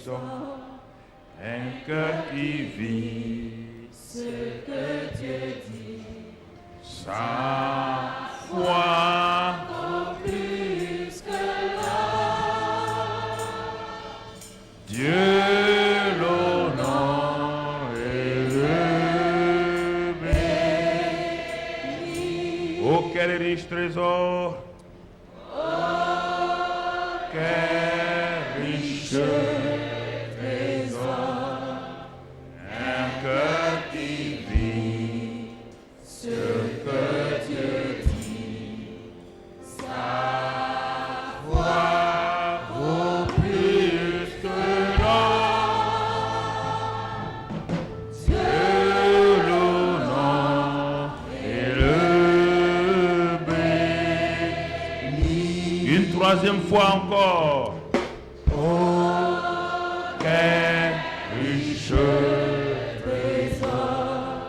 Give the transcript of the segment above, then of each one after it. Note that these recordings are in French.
hommes, un cœur qui vit ce que Dieu dit. Sa foi Vaut plus que l'or. Dieu l'honneur et le béni. Oh, quel riche trésor! Quel riche trésor! Un cœur qui vit ce que Dieu dit. Sa foi vaut plus que l'or. Dieu l'honneur et le béni. Une troisième fois encore. Oh, quel riche trésor,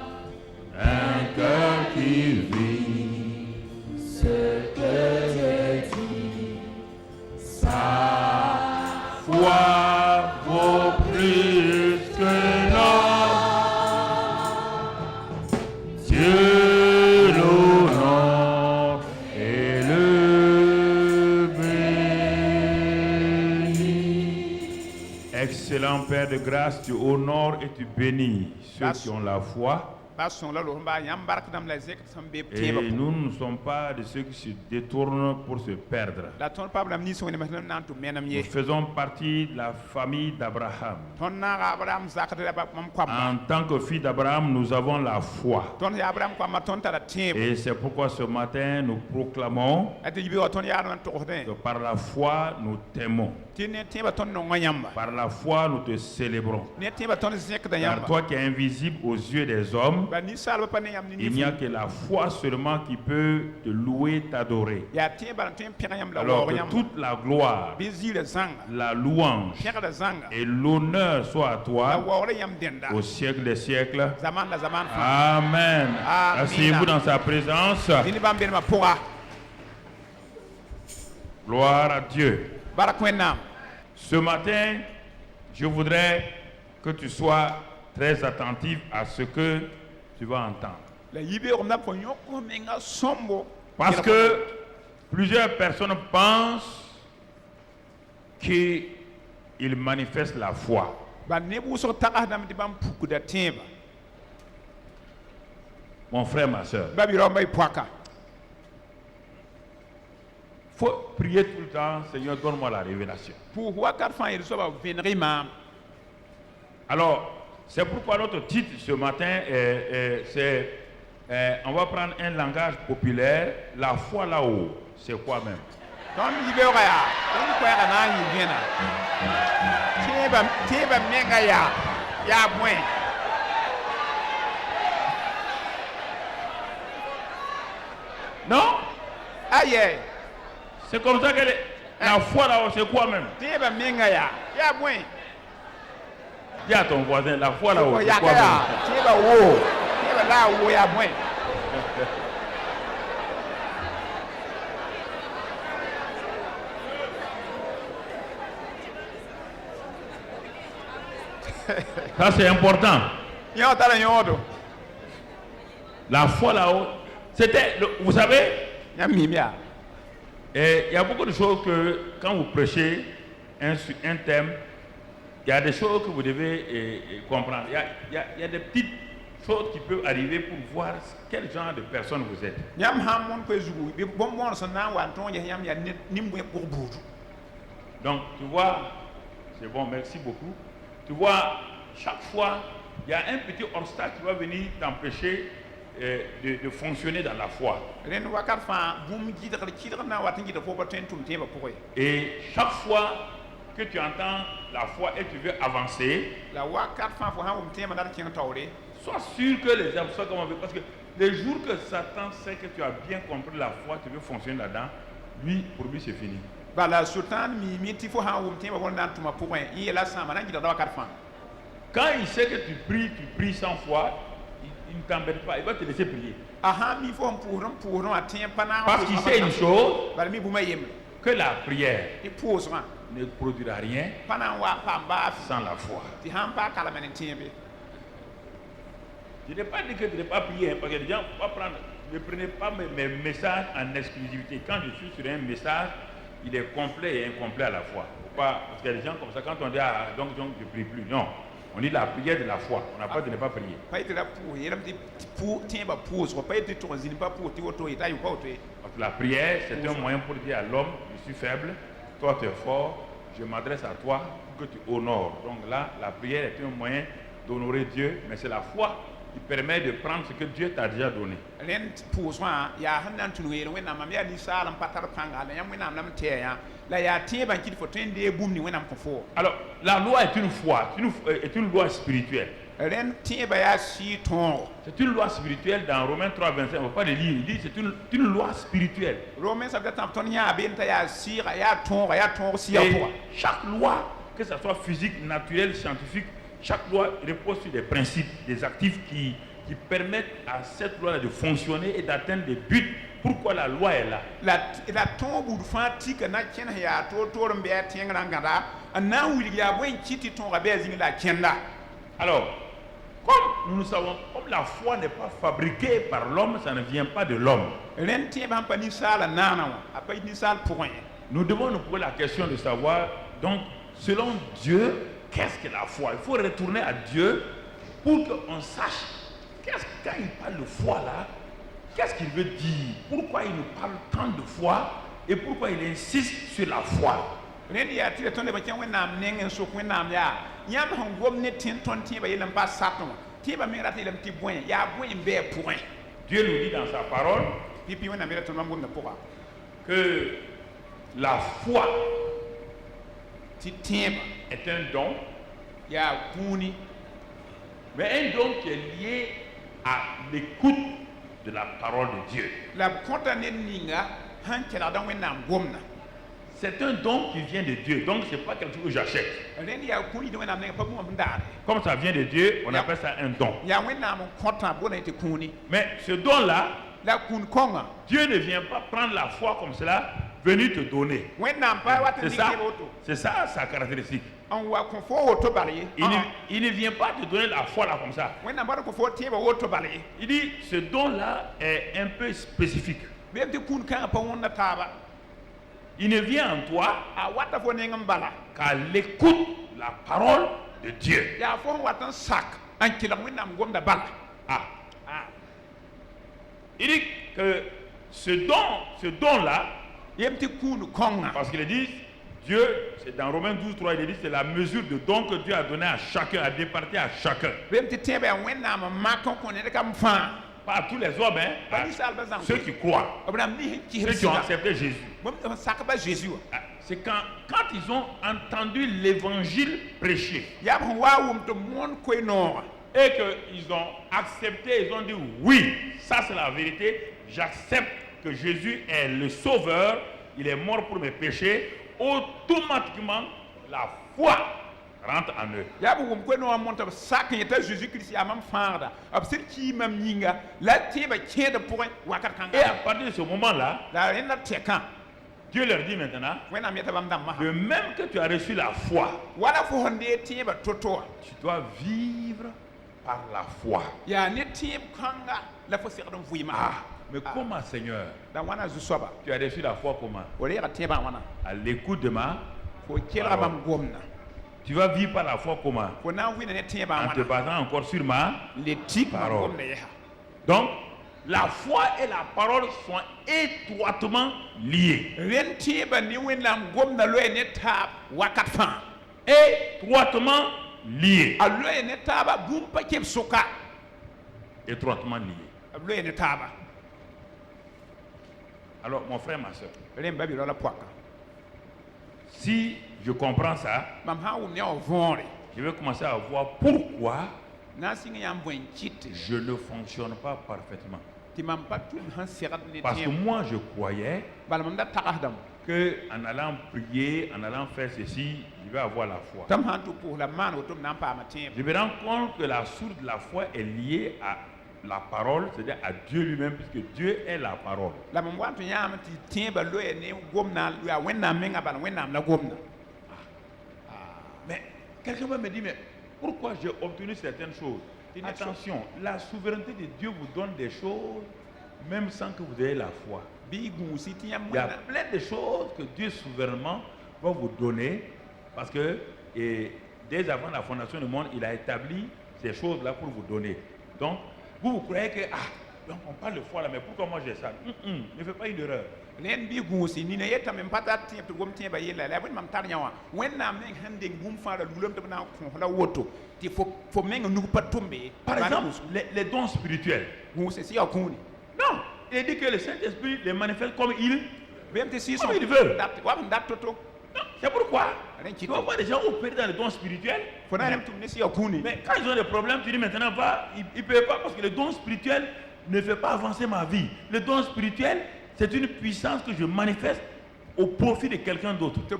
un cœur qui vit ce que Dieu dit. Sa foi vaut plus que l'or. Dieu l'honneur et le béni. Excellent Père de grâce, tu honores et tu bénis ceux qui ont la foi. Et nous ne sommes pas de ceux qui se détournent pour se perdre. Nous faisons partie de la famille d'Abraham. En tant que fils d'Abraham, nous avons la foi. Et c'est pourquoi ce matin, nous proclamons que par la foi, nous t'aimons. Par la foi, nous te célébrons. Car toi qui es invisible aux yeux des hommes, il n'y a que la foi seulement qui peut te louer, t'adorer. Alors que toute la gloire, la louange et l'honneur soient à toi au siècle des siècles. Amen. Asseyez-vous dans sa présence. Gloire à Dieu. Ce matin, je voudrais que tu sois très attentif à ce que tu vas entendre. Parce que plusieurs personnes pensent qu'ils manifestent la foi. Mon frère, ma soeur, il faut prier tout le temps, Seigneur, donne-moi la révélation. Alors, c'est pourquoi notre titre ce matin, c'est on va prendre un langage populaire, la foi là-haut. C'est quoi même? Non? Aïe. C'est comme ça que la foi là-haut, c'est quoi même? Dis à ton voisin, la foi là-haut, c'est quoi même? Ça c'est important. La foi là-haut, c'était, vous savez, il y a beaucoup de choses que quand vous prêchez un thème, il y a des choses que vous devez comprendre. Il y a des petites choses qui peuvent arriver pour voir quel genre de personne vous êtes. Donc, tu vois, c'est bon, merci beaucoup. Tu vois, chaque fois, il y a un petit obstacle qui va venir t'empêcher de fonctionner dans la foi. Et chaque fois que tu entends la foi et tu veux avancer, sois sûr que les obstacles vont venir. Parce que les jours que Satan sait que tu as bien compris la foi, tu veux fonctionner là-dedans, lui, pour lui, c'est fini. Quand il sait que tu pries sans foi, il ne t'embête pas, il va te laisser prier. Parce qu'il sait une chose, que la prière ne produira rien sans la foi. Je n'ai pas dit que de ne pas prier, parce que les gens ne prenez pas mes messages en exclusivité. Quand je suis sur un message, il est complet et incomplet à la fois. Parce qu'il y a des gens comme ça, quand on dit donc je ne prie plus. Non, on dit la prière de la foi. On n'a pas de ne pas prier. Parce que la prière, c'est un moyen pour dire à l'homme, je suis faible, toi tu es fort, je m'adresse à toi pour que tu honores. Donc là, la prière est un moyen d'honorer Dieu, mais c'est la foi qui permet de prendre ce que Dieu t'a déjà donné. Alors, la loi est une foi, est une loi spirituelle. C'est une loi spirituelle dans Romains 3, 25. On ne va pas le lire, il dit c'est une loi spirituelle. Et chaque loi, que ce soit physique, naturelle, scientifique, chaque loi repose sur des principes, des actifs qui permettent à cette loi de fonctionner et d'atteindre des buts. Pourquoi la loi est là? Alors, comme nous savons, comme la foi n'est pas fabriquée par l'homme, ça ne vient pas de l'homme. Nous devons nous poser la question de savoir, donc, selon Dieu, qu'est-ce que la foi? Il faut retourner à Dieu pour qu'on sache quand il parle de foi là, qu'est-ce qu'il veut dire? Pourquoi il nous parle tant de foi et pourquoi il insiste sur la foi? Dieu nous dit dans sa parole que la foi est un don, mais un don qui est lié à l'écoute de la parole de Dieu. C'est un don qui vient de Dieu, donc ce n'est pas quelque chose que j'achète. Comme ça vient de Dieu, on appelle ça un don. Mais ce don-là, Dieu ne vient pas prendre la foi comme cela, venir te donner. C'est ça sa caractéristique. Il ne vient pas te donner la foi là comme ça. Il dit ce don-là est un peu spécifique. Il ne vient en toi qu'à l'écoute de la parole de Dieu. Il dit que ce don-là, parce qu'il dit, Dieu, c'est dans Romains 12, 3, il dit c'est la mesure de don que Dieu a donné à chacun, a départi à chacun. Pas à tous les hommes, hein, à ceux qui croient, ceux qui ont accepté Jésus. C'est quand ils ont entendu l'évangile prêché et qu'ils ont accepté, ils ont dit oui, ça c'est la vérité, j'accepte que Jésus est le sauveur, il est mort pour mes péchés, automatiquement la foi rentre en eux. Et à partir de ce moment-là, Dieu leur dit maintenant, de même que tu as reçu la foi, tu dois vivre par la foi. Mais comment, Seigneur? Tu as reçu la foi comment? À l'écoute de ma parole. Tu vas vivre par la foi comment? En te basant encore sur ma parole. Donc, la foi et la parole sont étroitement liées. Étroitement liées. Étroitement liées. Alors, mon frère, ma soeur, si je comprends ça, je vais commencer à voir pourquoi je ne fonctionne pas parfaitement. Parce que moi, je croyais qu'en allant prier, en allant faire ceci, je vais avoir la foi. Je me rends compte que la source de la foi est liée à la parole, c'est-à-dire à Dieu lui-même, puisque Dieu est la parole. Quelqu'un va me dire, mais pourquoi j'ai obtenu certaines choses? Attention, la souveraineté de Dieu vous donne des choses même sans que vous ayez la foi. Il y a plein de choses que Dieu souverainement va vous donner parce que dès avant la fondation du monde, il a établi ces choses-là pour vous donner. Donc, vous croyez que, donc on parle de foi là, mais pourquoi moi j'ai ça? Ne fais pas une erreur. Par exemple, les dons spirituels. Non, il dit que le Saint-Esprit les manifeste comme il veut. C'est pourquoi tu vas voir des gens opérer dans les dons spirituels. Mais quand ils ont des problèmes, tu dis maintenant, il ne peut pas parce que le don spirituel ne fait pas avancer ma vie. Le don spirituel, c'est une puissance que je manifeste au profit de quelqu'un d'autre. Et ce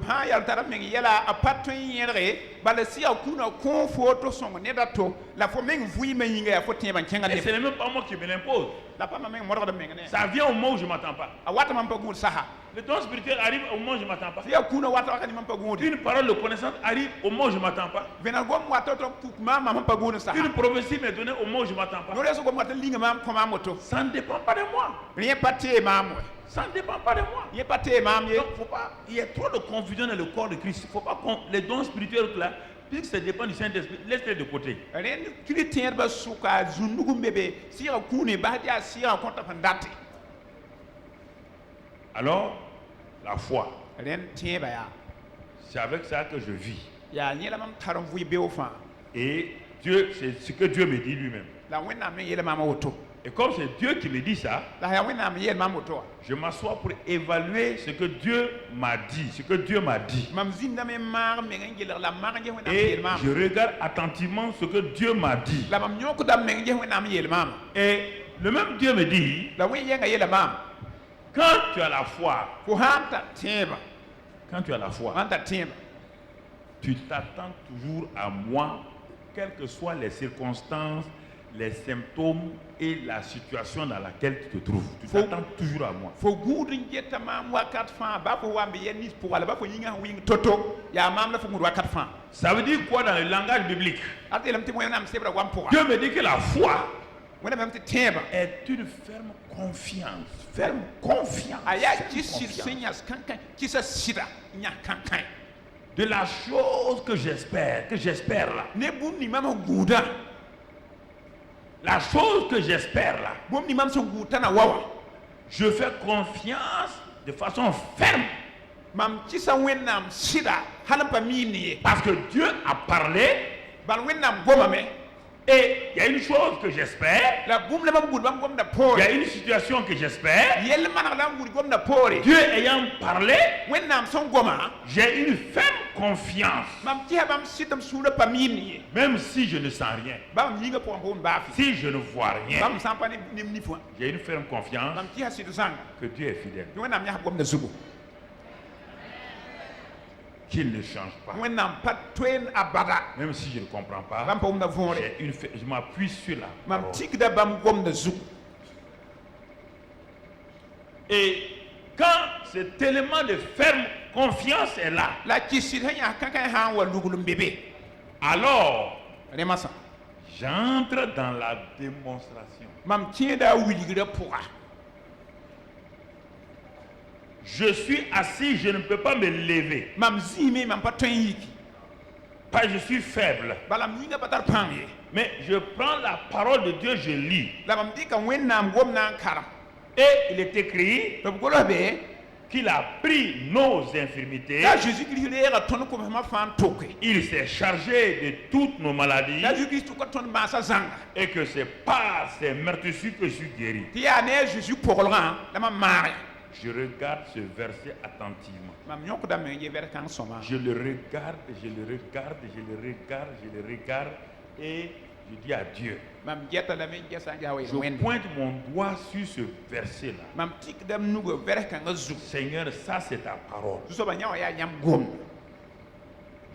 n'est même pas moi qui me l'impose. Ça vient au moment où je ne m'attends pas. Le don spirituel arrive au moment où je ne m'attends pas. Une parole de connaissance arrive au moment où je ne m'attends pas. Une prophétie m'est donnée au moment où je ne m'attends pas. Ça ne dépend pas de moi. Ça ne dépend pas de moi. Donc, faut pas, il y a trop de confusion dans le corps de Christ. Il ne faut pas les dons spirituels là, puisque ça dépend du Saint-Esprit, laisse-les de côté. Alors, la foi, c'est avec ça que je vis. Et Dieu, c'est ce que Dieu me dit lui-même. Et comme c'est Dieu qui me dit ça, je m'assois pour évaluer ce que Dieu m'a dit, Et je regarde attentivement ce que Dieu m'a dit. Et le même Dieu me dit, quand tu as la foi, tu t'attends toujours à moi, quelles que soient les circonstances, les symptômes et la situation dans laquelle tu te trouves. Tu t'attends toujours à moi. Ça veut dire quoi dans le langage biblique? Dieu me dit que la foi est une ferme confiance. Ferme confiance. De la chose que j'espère là. La chose que j'espère là, je fais confiance de façon ferme. Parce que Dieu a parlé. Et il y a une chose que j'espère. Il y a une situation que j'espère. Dieu ayant parlé, j'ai une ferme confiance. Même si je ne sens rien. Si je ne vois rien. J'ai une ferme confiance que Dieu est fidèle. Qu'il ne change pas. Même si je ne comprends pas, je m'appuie sur la parole. Et quand cet élément de ferme confiance est là, alors j'entre dans la démonstration. Je suis assis, je ne peux pas me lever. Parce que je suis faible. Mais je prends la parole de Dieu, je lis. Et il est écrit qu'il a pris nos infirmités. Il s'est chargé de toutes nos maladies. Et que c'est par ses meurtrissures que je suis guéri. Je regarde ce verset attentivement. Je le regarde, je le regarde, je le regarde, je le regarde et je dis à Dieu. Je pointe mon doigt sur ce verset-là. Seigneur, ça c'est ta parole.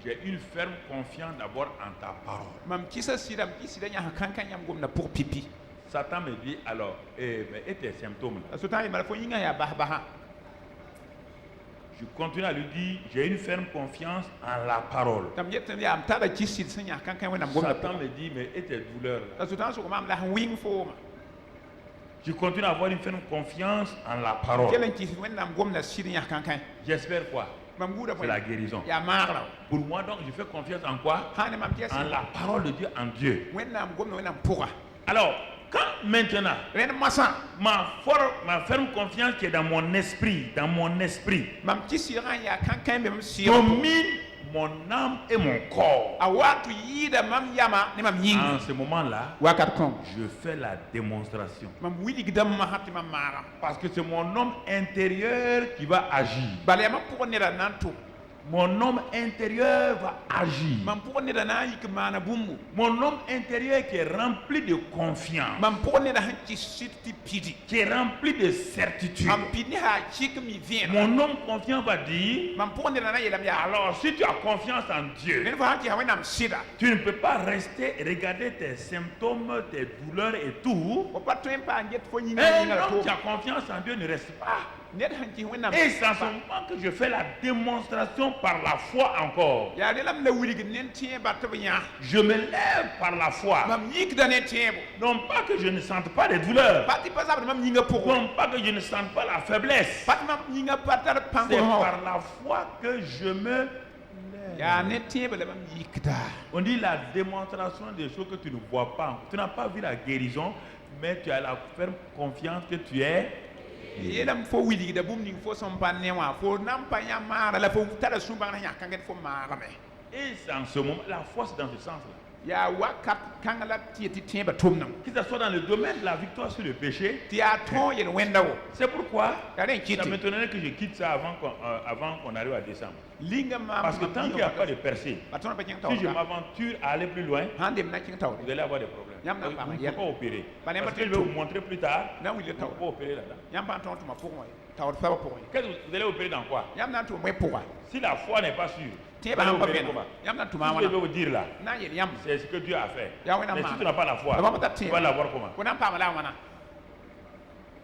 J'ai une ferme confiance d'abord en ta parole. Satan me dit alors, et tes symptômes là? Je continue à lui dire, j'ai une ferme confiance en la parole. Satan me dit, mais et tes douleurs là? Je continue à avoir une ferme confiance en la parole. J'espère quoi? C'est la guérison. Pour moi, donc, je fais confiance en quoi? En la parole de Dieu, en Dieu. Alors, quand maintenant, ma ferme confiance qui est dans mon esprit, domine mon âme et mon corps. En ce moment-là, je fais la démonstration. Parce que c'est mon homme intérieur qui va agir. Mon homme intérieur va agir. Mon homme intérieur qui est rempli de confiance, qui est rempli de certitude. Mon homme confiant va dire, alors si tu as confiance en Dieu, tu ne peux pas rester et regarder tes symptômes, tes douleurs et tout. Un homme qui a confiance en Dieu ne reste pas. Et c'est en ce moment que je fais la démonstration par la foi encore. Je me lève par la foi. Non pas que je ne sente pas les douleurs. Non pas que je ne sente pas la faiblesse. C'est par la foi que je me lève. On dit la démonstration des choses que tu ne vois pas. Tu n'as pas vu la guérison, mais tu as la ferme confiance que tu es. Et c'est en ce moment, la foi c'est dans ce sens-là. Que ce soit dans le domaine de la victoire sur le péché, c'est pourquoi ça m'étonnerait que je quitte ça avant qu'on arrive à décembre. Parce que tant qu'il n'y a pas de percée, si je m'aventure à aller plus loin, vous allez avoir des problèmes. Vous ne pouvez pas opérer. Parce que je vais vous montrer plus tard, vous ne pouvez pas opérer là-dedans. Vous allez opérer dans quoi? Si la foi n'est pas sûre, je vais vous dire là, c'est ce que Dieu a fait. Mais si tu n'as pas la foi, tu vas l'avoir comment?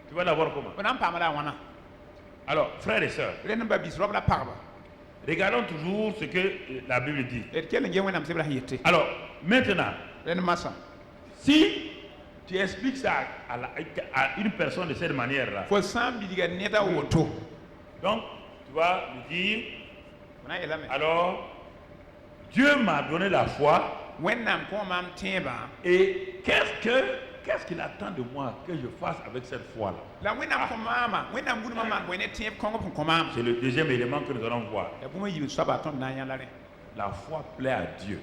Tu vas l'avoir comment? Alors, frères et sœurs, regardons toujours ce que la Bible dit. Alors, maintenant, si tu expliques ça à une personne de cette manière-là, donc tu vas lui dire, alors, Dieu m'a donné la foi, et qu'est-ce qu'il attend de moi que je fasse avec cette foi-là? C'est le deuxième élément que nous allons voir. La foi plaît à Dieu.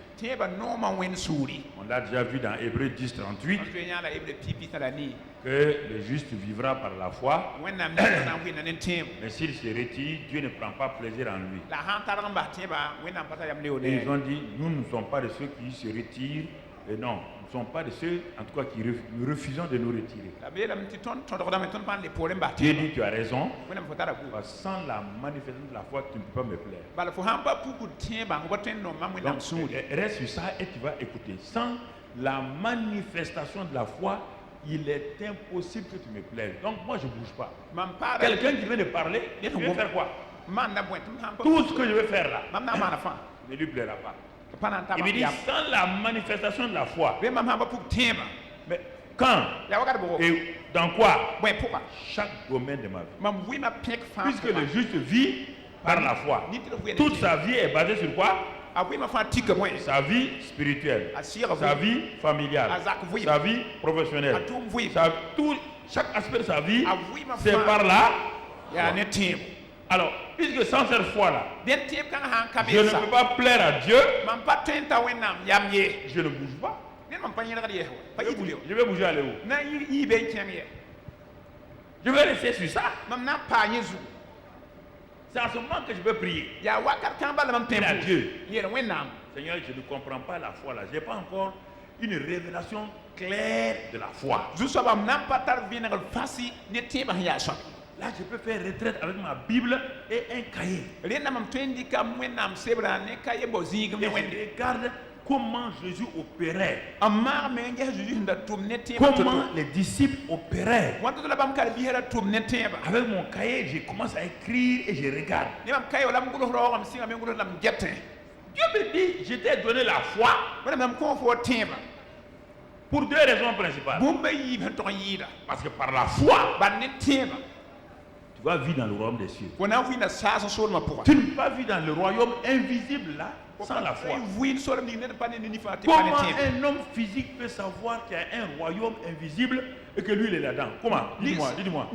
On l'a déjà vu dans Hébreux 10, 38, que le juste vivra par la foi. Mais s'il se retire, Dieu ne prend pas plaisir en lui. Et ils ont dit, nous ne sommes pas de ceux qui se retirent. Et non, nous ne sommes pas de ceux, en tout cas, qui nous refusons de nous retirer. Dieu dit, tu as raison. Sans la manifestation de la foi, tu ne peux pas me plaire. Donc, reste sur ça et tu vas écouter. Sans la manifestation de la foi, il est impossible que tu me plaises. Donc moi, je ne bouge pas. Quelqu'un qui vient de parler, je vais faire quoi? Tout ce que je vais faire là, ne lui plaira pas. Il me dit, sans la manifestation de la foi. Mais quand? Et dans quoi? Chaque domaine de ma vie. Puisque le juste vit par la foi. Toute sa vie est basée sur quoi? Sa vie spirituelle, sa vie familiale, sa vie professionnelle, chaque aspect de sa vie, c'est par là. Alors, puisque sans cette foi-là, je ne peux pas plaire à Dieu, je ne bouge pas. Je vais bouger aller où? Je vais rester sur ça. C'est en ce moment que je veux prier. Dire à Dieu, Seigneur, je ne comprends pas la foi là. Je n'ai pas encore une révélation claire de la foi. Là, je peux faire retraite avec ma Bible et un cahier. Et je regarde comment Jésus opérait. Amma me nge Jésus nda tumne te Comment les disciples opéraient. Wanto la bam kala bihera tumne te ba. Avec mon cahier, je commence à écrire et je regarde. Ni bam kayo lam gulo ro am singa me gulo lam jette. Dieu me dit, je t'ai donné la foi Wala mam ko fo te ba. pour deux raisons principales. Bumba yi ben to yida. Parce que par la foi, Ba ne te ba. tu vas vivre dans le royaume des cieux. Wona fu na sa so so ma pour. Tu ne peux pas vivre dans le royaume invisible là sans la foi. Comment un homme physique peut savoir qu'il y a un royaume invisible et que lui il est là-dedans? Comment? Dis-moi, dis-moi.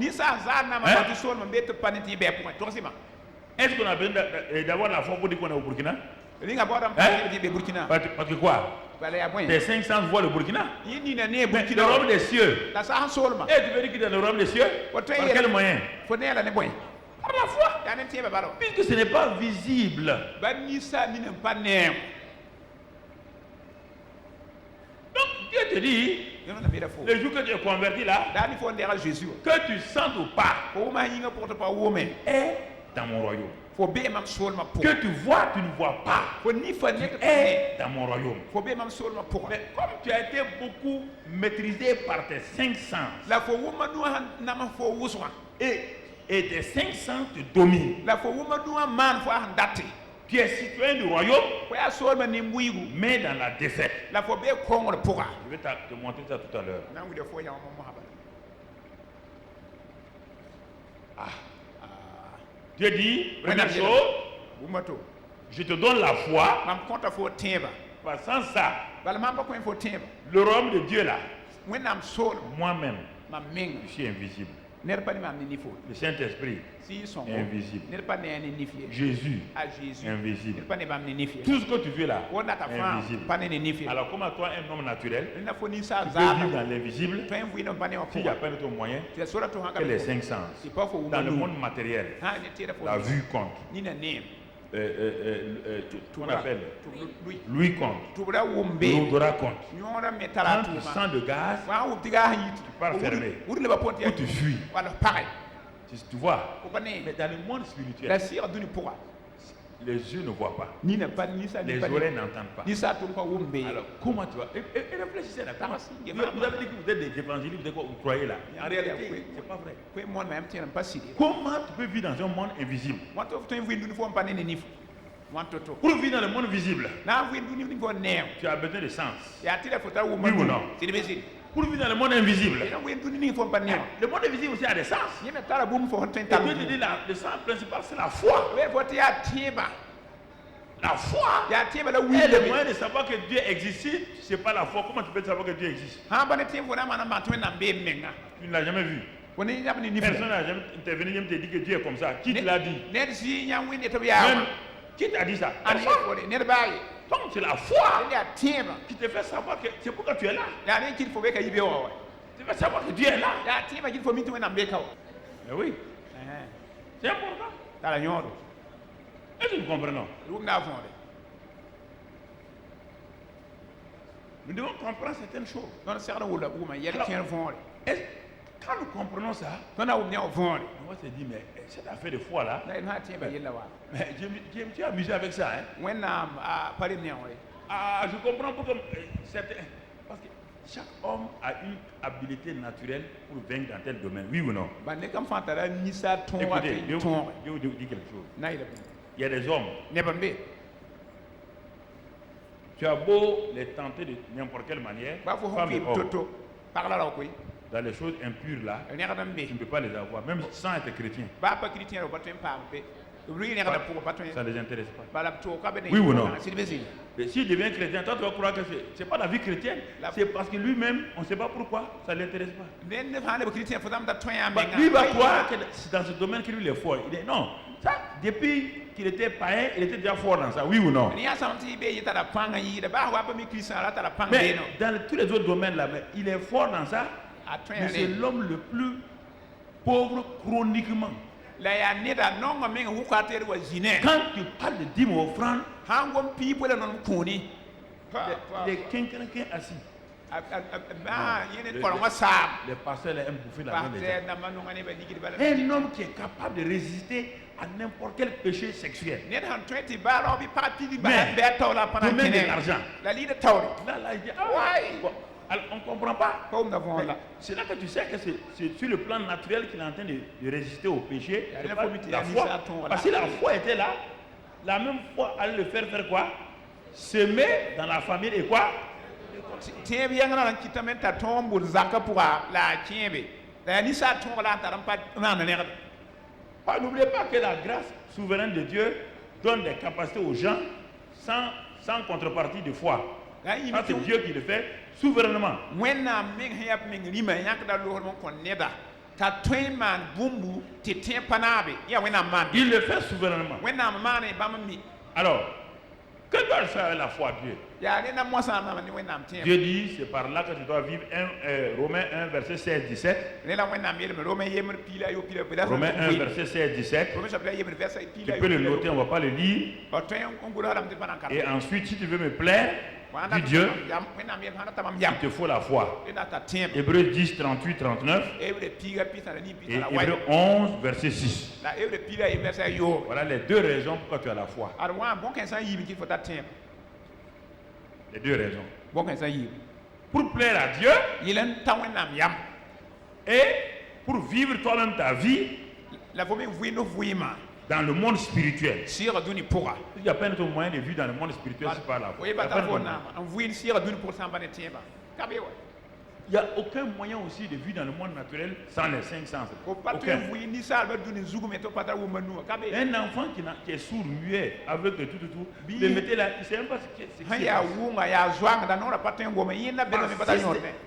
Est-ce qu'on a besoin d'avoir la foi pour dire qu'on est au Burkina? Parce que quoi? Tes 500 voient le Burkina. Mais le royaume des cieux. Et tu veux dire qu'il est dans le royaume des cieux? Par quel moyen? Par la foi. Puisque ce n'est pas visible. Donc Dieu te dit, le jour que tu es converti là, que tu sentes ou pas, est dans mon royaume. Que tu vois, tu ne vois pas, est dans mon royaume. Mais comme tu as été beaucoup maîtrisé par tes 500, et tes 500 te dominent. Tu es citoyen du royaume, mais dans la défaite. Je vais te montrer ça tout à l'heure. Dieu dit, première chose, je te donne la foi, sans ça, le royaume de Dieu là, moi-même, je suis invisible. Le Saint-Esprit est invisible. Jésus est invisible. Tout ce que tu veux là est invisible. Alors comment toi, un homme naturel, tu peux vivre dans l'invisible s'il n'y a pas d'autre moyen que les 500. Dans le monde matériel, la vue compte. On appelle lui compte, l'odorat compte. Quand tu sens de gaz, tu pars fermer ou tu fuis. Tu vois, mais dans le monde spirituel, les yeux ne voient pas, les oreilles n'entendent pas. Alors comment tu vas et réfléchissez là. Vous avez dit que vous êtes des évangélistes, vous croyez là. En réalité, c'est pas vrai. Comment tu peux vivre dans un monde invisible? Pour vivre dans le monde visible, tu as besoin de sens. Oui ou non? Pour vivre dans le monde invisible, le monde invisible aussi a des sens. Et Dieu te dit le sens principal c'est la foi. La foi est le moyen de savoir que Dieu existe. Ce n'est pas la foi. Comment tu peux savoir que Dieu existe? Tu ne l'as jamais vu. Personne n'a jamais intervenu et te dit que Dieu est comme ça. Qui te l'a dit? Même, qui t'a dit ça? Donc c'est la foi qui te fait savoir que c'est pourquoi tu es là. Tu veux savoir que Dieu est là. Mais oui. C'est important. Est-ce que nous comprenons? Nous devons comprendre certaines choses. Alors, quand nous comprenons ça, on va se dire, mais cette affaire de foi là, mais je me suis amusé avec ça. Je comprends pourquoi certains. Parce que chaque homme a une habilité naturelle pour vaincre dans tel domaine, oui ou non? Écoutez, je vous dis quelque chose. Il y a des hommes. Tu as beau les tenter de n'importe quelle manière, femmes et hommes, dans les choses impures là, tu ne peux pas les avoir, même sans être chrétien. Ça ne les intéresse pas. Oui ou non? Mais s'il devient chrétien, toi tu vas croire que ce n'est pas la vie chrétienne. C'est parce que lui-même, on ne sait pas pourquoi, ça ne l'intéresse pas. Lui va croire que c'est dans ce domaine qu'il est fort. Il dit non, ça, depuis qu'il était païen, il était déjà fort dans ça, oui ou non? Mais dans tous les autres domaines là, mais il est fort dans ça. Mais c'est l'homme le plus pauvre chroniquement. Quand tu parles de dîmes offrandes, les quinquinquins assis. Les pasteurs aiment bouffer la main des gens. Un homme qui est capable de résister à n'importe quel péché sexuel. Mais donner de l'argent. Là, il dit, alors, on ne comprend pas. C'est là que tu sais que c'est sur le plan naturel qu'il est en train de résister au péché. La foi. Parce que la foi était là. La même foi allait le faire quoi? Semer dans la famille et quoi? N'oubliez pas que la grâce souveraine de Dieu donne des capacités aux gens sans contrepartie de foi. C'est Dieu qui le fait souverainement. Il le fait souverainement. Alors, que doit faire la foi à Dieu? Dieu dit, c'est par là que tu dois vivre. Romains 1, verset 16-17. Romains 1, verset 16-17. Tu peux le noter, on ne va pas le lire. Et ensuite, si tu veux me plaire, dis Dieu, il te faut la foi. Hébreux 10, 38, 39. Et Hébreux 11, verset 6. Voilà les deux raisons pourquoi tu as la foi. Les deux raisons. Pour plaire à Dieu et pour vivre toi-même ta vie dans le monde spirituel. Il n'y a pas d'autre moyen de vivre dans le monde spirituel si pas la foi. Il n'y a aucun moyen aussi de vivre dans le monde naturel sans les cinq sens. Aucun. Un enfant qui est sourd, muet, aveugle, tout, le mettez là, il ne sait même pas ce que c'est.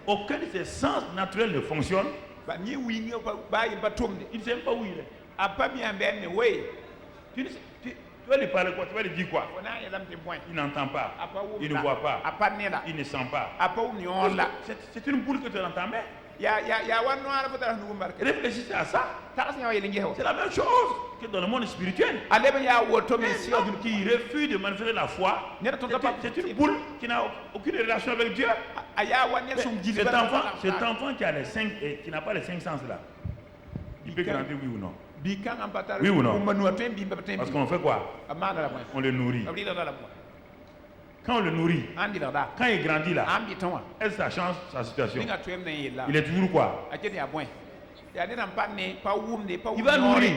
Aucun de ses sens naturels ne fonctionne. Il ne sait même pas où il est. Tu vas lui parler quoi? Tu vas lui dire quoi? Il n'entend pas. Il ne voit pas. Il ne sent pas. C'est une boule que tu entends. Réfléchissez à ça. C'est la même chose que dans le monde spirituel. Qui refuse de manifester la foi, c'est une boule qui n'a aucune relation avec Dieu. Cet enfant qui a les cinq et qui n'a pas les cinq sens là, il peut grandir, oui ou non? Oui ou non? Parce qu'on fait quoi? On le nourrit. Quand on le nourrit, quand il grandit là, est-ce que ça change sa situation? Il est toujours quoi? Il va nourrir.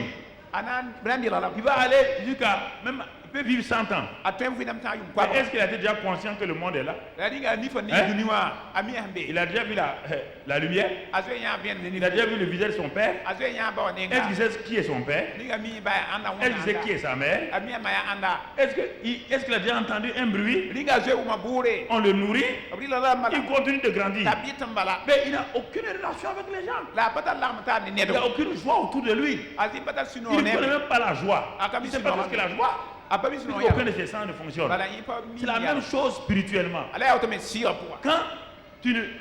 Il va aller jusqu'à même. Il peut vivre 100 ans. Est-ce qu'il a été déjà conscient que le monde est là? Il a déjà vu la lumière? Il a déjà vu le visage de son père? Est-ce qu'il sait qui est son père? Est-ce qu'il sait qui est sa mère? Est-ce qu'il a déjà entendu un bruit? On le nourrit, il continue de grandir. Mais il n'a aucune relation avec les gens. Il n'y a aucune joie autour de lui. Il ne connaît même pas la joie. Il ne sait pas ce que la joie. Aucun de ces sens ne fonctionne. C'est la même chose spirituellement. Quand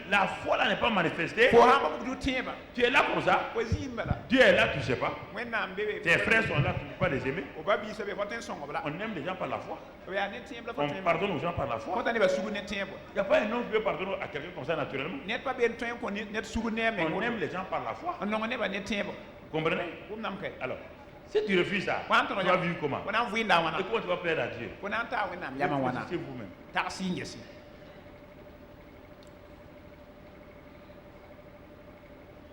la foi là n'est pas manifestée, tu es là comme ça. Dieu est là, tu ne sais pas. Tes frères sont là, tu ne peux pas les aimer. On aime les gens par la foi. On pardonne aux gens par la foi. Il n'y a pas un homme qui peut pardonner à quelqu'un comme ça naturellement. On aime les gens par la foi. Vous comprenez? Alors, si tu refuses ça, tu vas vivre comment? Et comment tu vas plaire à Dieu? C'est vous-même.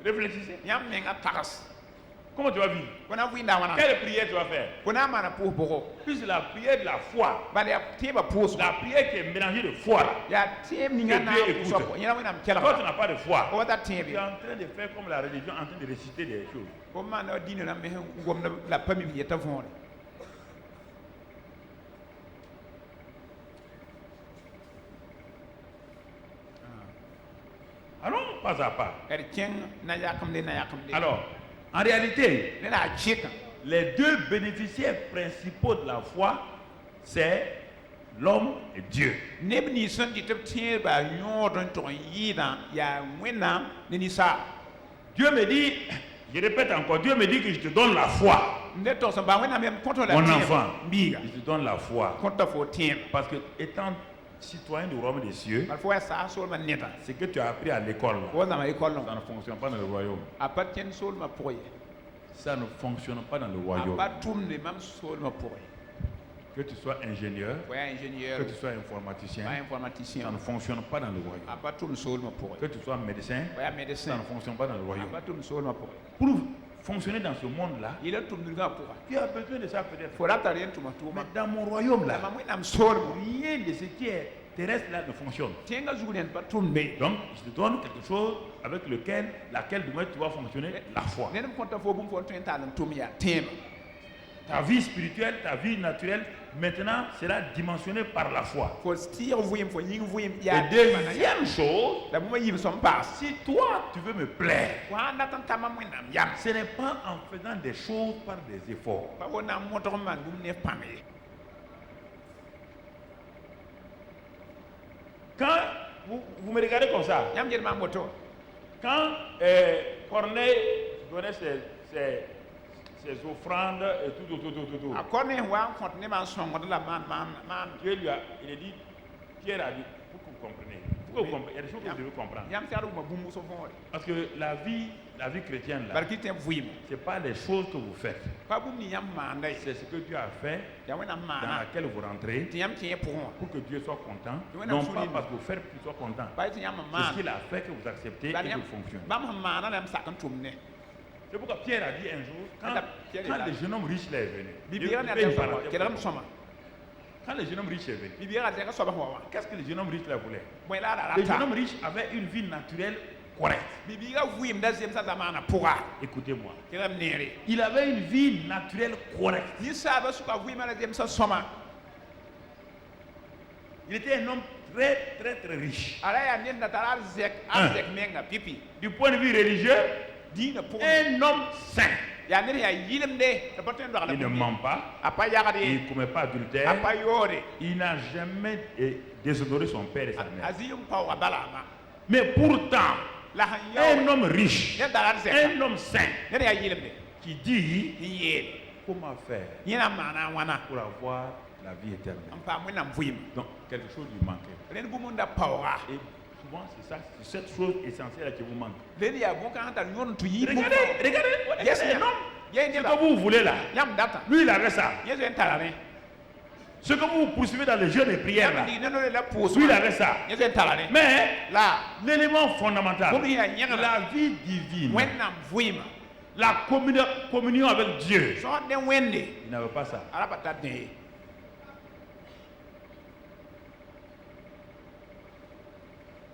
Réfléchissez. Comment tu vas vivre? Quelle prière tu vas faire? Plus la prière de la foi. La prière qui est mélangée de foi. Que Dieu écoute. Quand tu n'as pas de foi, tu es en train de faire comme la religion, en train de réciter des choses. Allons pas à pas. Alors, en réalité, les deux bénéficiaires principaux de la foi, c'est l'homme et Dieu. Dieu me dit, je répète encore, Dieu me dit que je te donne la foi. Mon enfant, je te donne la foi. Parce que étant citoyen du royaume des cieux, Parfois, ça, sur ma neta. ce que tu as appris à l'école, Ouais, dans ma école, non. ça ne fonctionne pas dans le royaume. Appartient sur ma pourrie. Ça ne fonctionne pas dans le royaume. Pas tout le même sur ma pourrie. Que tu sois ingénieur, Ouais, ingénieur. que tu sois informaticien, Pas informaticien. ça ne fonctionne pas dans le royaume. Pas tout le sur ma pourrie. Que tu sois médecin, Ouais, médecin. ça ne fonctionne pas dans le royaume. Pas tout le sur ma pourrie. Pour fonctionner dans ce monde-là, Il a tout le monde pour. tu as besoin de ça peut-être. Faudra t'arriver tout ma tour. Mais dans mon royaume là, Maman, I'm sorry. rien de ce qui est terrestre là ne fonctionne. Tiens, je voulais pas tout le monde. Donc, je te donne quelque chose avec laquelle demain tu vas fonctionner, la foi. N'est-ce pas pour vous pour un talent tout mia thème. Ta vie spirituelle, ta vie naturelle, maintenant sera dimensionnée par la foi. Faut stier vous faut ying vous Et deuxième chose, la moi yim son passe. si toi tu veux me plaire, Wa na tan tama mo nam yam. ce n'est pas en faisant des choses par des efforts. Ba wona motor man bu ne pamé. Quand vous me regardez comme ça, Yam jël ma moto. quand Corneille donnait ses offrandes et tout. Accord ne wa compte ne man son de la man. Dieu lui a, il a dit, Pierre a dit, pour que vous compreniez. Il y a des choses que vous devez comprendre. Yam taru ma bu muso fon. Parce que la vie chrétienne là, Barki tem vuim. c'est pas les choses que vous faites. Pas bu ni yam mandai. C'est ce que Dieu a fait Ya wona dans mana. laquelle vous rentrez Ti yam tien pour. pour que Dieu soit content. Oui, Non non, pas souligne. parce que vous faites qu'il soit content. Ba ti yam C'est ce man. qu'il a fait que vous acceptez et que vous fonctionnez. Ba ma mana nam sakan tumne. C'est pourquoi Pierre a dit un jour, quand Pierre est là. le jeune homme riche là est venu, Bibiara na je fais une dem parenthèse. kelam soma. Quand le jeune homme riche est venu, Bibiara de ka soba ho. qu'est-ce que le jeune homme riche là voulait? Moi là la Le ta. jeune homme riche avait une vie naturelle correcte. Bibiara vuim da zem sa zamana pourra. Écoutez-moi. Kelam nere. Il avait une vie naturelle correcte. Ni saba suka vuim na zem sa soma. Il était un homme très riche. Ala ya nen da taral zek azek menga pipi. Du point de vue religieux, Dina pour. un homme saint. Ya nere ya yilim de. Da paten do ala. Il ne ment pas, Apa ya il gade. ne commet pas adultère, Apa yore. il n'a jamais déshonoré son père et sa mère. Aziyum pa wa balama. Mais pourtant, La han un homme riche, Ne daral zek. un homme saint, Nere ya yilim de. qui dit Yel. comment faire Yina mana wana. pour avoir la vie éternelle. Ampa mo nam vuim. Donc, quelque chose lui manquait. Ren bu munda pawa. Et souvent, c'est ça, c'est cette chose essentielle qui vous manque. Ren ya bon kan ta nyon tu yi. Regardez, Yes, un homme. Yé Ce que vous voulez là, Yam data. lui il avait ça. Yesu entalane. Ce que vous poursuivez dans les jeûnes et prières là, Yam di neno la pousse. lui il avait ça. Yesu entalane. Mais La. l'élément fondamental, Comme il y a rien là. la vie divine, When nam vuima. la communion avec Dieu, So de wende. il n'avait pas ça. Ala patat de.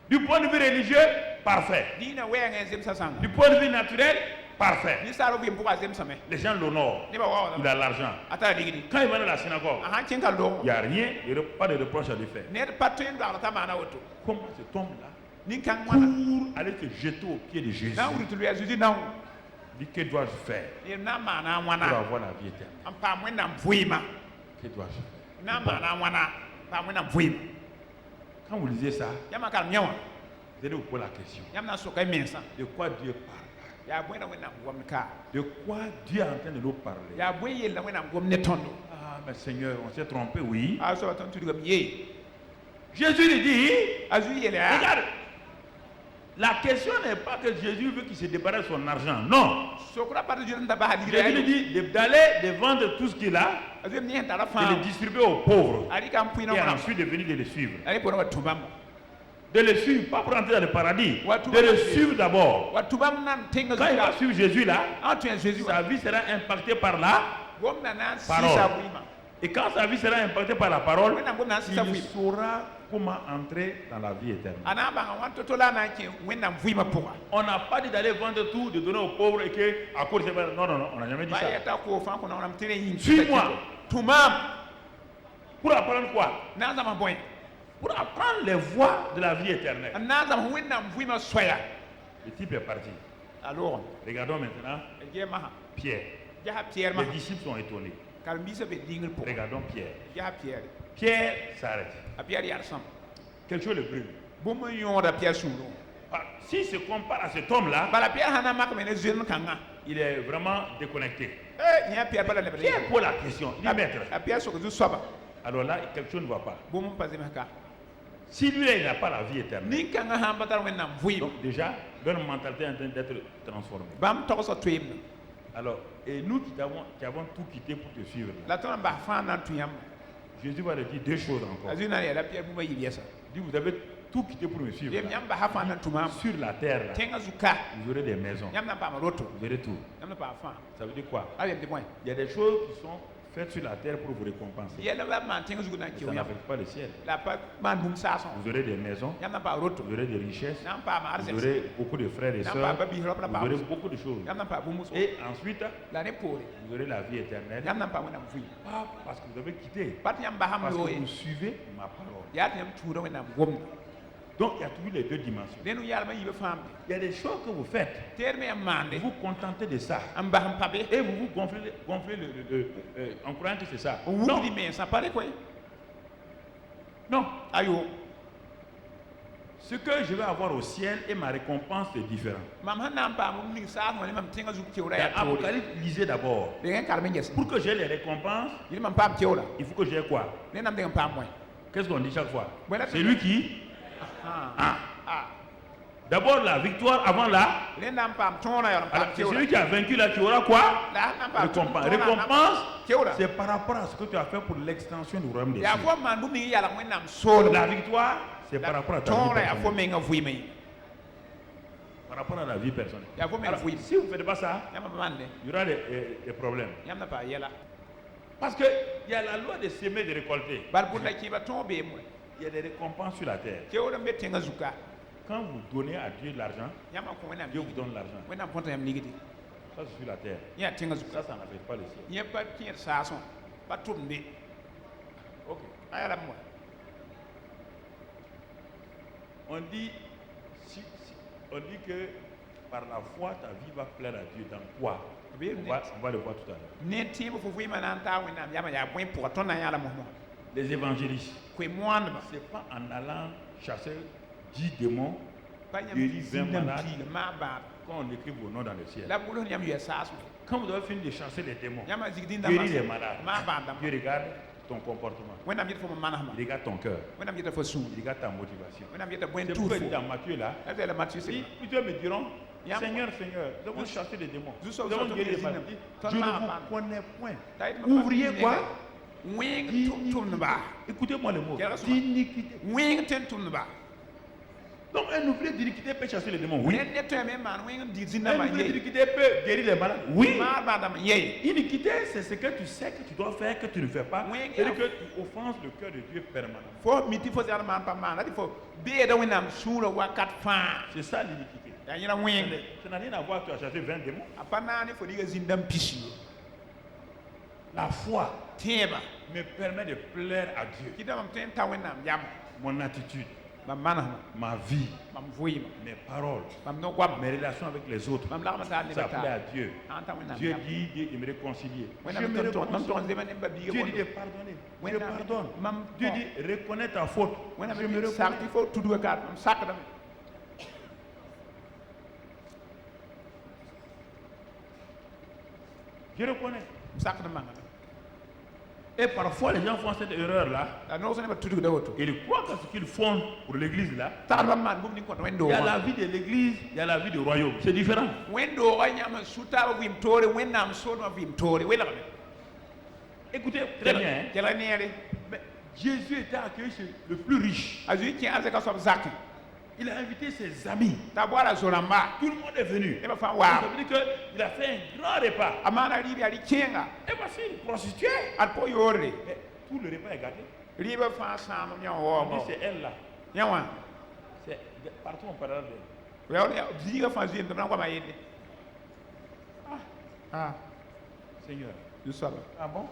Du point de vue religieux, parfait. Dina wenga zem sa sang. Du point de vue naturel, parfait. Ni saro vim pour azem same. Les gens l'honorent. Ni ba wa. Il a l'argent. Ata digidi. Quand il va dans la synagogue, Aha chenka lo. il n'y a rien, il n'y a pas de reproche à lui faire. Ne patin do ala tamana woto. Comment cet homme-là, Ni kan wana. pour aller se jeter aux pieds de Jésus, Na wuri tu ya zuzi na. dit que dois-je faire Ni na mana pour wana. avoir la vie éternelle? Ampa mo nam vuima. Que dois-je faire? Na mana wana. Pa mo nam vuima. Quand vous lisez ça, Yama kal nyawa. vous allez vous poser la question. Yam na so kay mensa. De quoi Dieu parle? Ya bwena wena ngom ka. De quoi Dieu est en train de nous parler? Ya bweye la wena ngom ne tondo. Ah, mais Seigneur, on s'est trompé, oui. A so tan tu gam ye. Jésus lui dit, Azu yele a. regarde, la question n'est pas que Jésus veut qu'il se débarrasse de son argent. Non. So kura pa de nda ba Jésus lui hadire. dit d'aller de vendre tout ce qu'il a Azu ni enta la et fa. de distribuer aux pauvres. Ali kam puina Et wana. ensuite de venir de le suivre. Ali pona watubam. De le suivre, pas pour entrer dans le paradis. Ouais, tout De va le bien. suivre d'abord. Watubam nan tenga Quand il va zuka. suivre Jésus là, Ah tu es Jésus. sa vie sera impactée par la Gom na na Parole. sisa buima. Et quand sa vie sera impactée par la parole, Wena ngom na sisa il buima. saura comment entrer dans la vie éternelle. Ana ba wan to la na ke wena buima pour. On n'a pas dit d'aller vendre tout, de donner aux pauvres et que à cause de ça. Non, non, non, on n'a jamais dit Ba ça. yeta ko fa ko na on tere yin. Suis-moi. Tumam. Pour apprendre quoi? Na zama boy. Pour apprendre les voies de la vie éternelle. Na zama wena buima soya. Le type est parti. Alors, Regardons maintenant je ma Pierre. jaha Pierre ma. Les disciples sont étonnés. Kalmbisa be dingel pour. Regardons Pierre. Jaha Pierre. Pierre s'arrête. A Pierre yar sam. Quelque chose le brûle. Bomo yonda Pierre suru. Ah, s'il se compare à cet homme-là, Bala Pierre hana mak mene zun kanga. il est vraiment déconnecté. Eh, nya Pierre bala ne bele. Pierre pose la question. Il dit, maître. A Pierre so zu soba. Alors là, quelque chose ne va pas. Bomo pas zemaka. Si lui, il n'a pas la vie éternelle, donc déjà, leur mentalité est en train d'être transformée. Alors, et nous qui avons tout quitté pour te suivre, Jésus va leur dire deux choses encore. Il dit, vous avez tout quitté pour me suivre. Là. Sur la terre, là, vous aurez des maisons, vous aurez tout. Ça veut dire quoi? Il y a des choses qui sont faites sur la terre pour vous récompenser. Ça n'affecte pas le ciel. Vous aurez des maisons, vous aurez des richesses, vous aurez beaucoup de frères et sœurs, vous aurez beaucoup de choses. Et ensuite, vous aurez la vie éternelle. Pas parce que vous avez quitté, parce que vous suivez ma parole. Donc il y a toujours les deux dimensions. Il y a des choses que vous faites, vous vous contentez de ça, et vous vous gonflez en croyant que c'est ça. Non. Non. Ce que je vais avoir au ciel et ma récompense est différent. Dans Apocalypse, lisez d'abord. Pour que j'ai les récompenses, il faut que j'ai quoi? Qu'est-ce qu'on dit chaque fois? C'est lui qui... D'abord la victoire avant là. C'est celui qui a vaincu là qui aura quoi? Récompense. Récompense, c'est par rapport à ce que tu as fait pour l'extension du royaume des cieux. La victoire, c'est par rapport à ta vie personnelle. Par rapport à la vie personnelle. Alors, si vous ne faites pas ça, il y aura des problèmes. Parce qu'il y a la loi de semer et de récolter. Il y a des récompenses sur la terre. Quand vous donnez à Dieu de l'argent, Dieu vous donne l'argent. Ça, c'est sur la terre. Ça, ça n'affecte pas le ciel. Ok. On dit que par la foi, ta vie va plaire à Dieu. Dans quoi? On va le voir tout à l'heure. Les évangélistes, c'est pas en allant chasser 10 démons, guérir 20 malades, quand on écrit vos noms dans le ciel. Quand vous avez fini de chasser les démons, guérir les malades, Dieu regarde ton comportement, il regarde ton cœur, il regarde ta motivation. C'est pourquoi il dit dans Matthieu là, plusieurs me diront, Seigneur, Seigneur, nous avons chassé les démons, nous avons guéri les malades. Je ne vous connais point. Ouvriez quoi? Écoutez-moi le mot. D'iniquité. Donc un ouvrier d'iniquité peut chasser les démons. Oui. Un ouvrier d'iniquité peut guérir les malades. Oui. Iniquité, c'est ce que tu sais que tu dois faire, que tu ne fais pas. C'est-à-dire que tu offenses le cœur de Dieu permanemment. C'est ça l'iniquité. Ça n'a rien à voir que tu as chassé 20 démons. La foi me permet de plaire à Dieu. Mon attitude, ma vie, mes paroles, mes relations avec les autres, ça plaît à Dieu. Dieu dit de me réconcilier. Je me réconcilie. Dieu dit de pardonner. Je pardonne. Dieu dit reconnais ta faute. Je me reconnais. Je reconnais. Et parfois les gens font cette erreur-là. Ils croient que ce qu'ils font pour l'église là, il y a la vie de l'église, il y a la vie du royaume. C'est différent. Écoutez très bien. Mais Jésus était accueilli chez le plus riche. Il a invité ses amis. Tout le monde est venu. Ça veut dire qu'il a fait un grand repas. Et voici une prostituée. Mais tout le repas est gâté. On dit c'est elle là. C'est partout on parle d'elle. Seigneur. Ah bon?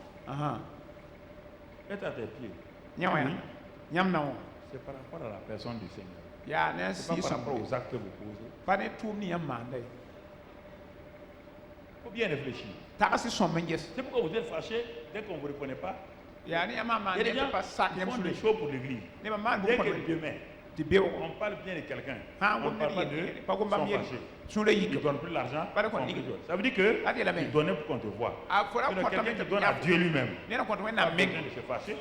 Mets à tes pieds. C'est par rapport à la personne du Seigneur. C'est pas par rapport aux actes que vous posez. Il faut bien réfléchir. C'est pourquoi vous êtes fâché dès qu'on ne vous reconnaît pas. Il y a des gens qui font des choses pour l'église. Dès que demain, on parle bien de quelqu'un. On ne parle pas d'eux, ils sont fâchés. Ils ne donnent plus l'argent. Ça veut dire qu'ils donnaient pour qu'on te voit. Quelqu'un qui donne à Dieu lui-même. Pas besoin de se fâcher.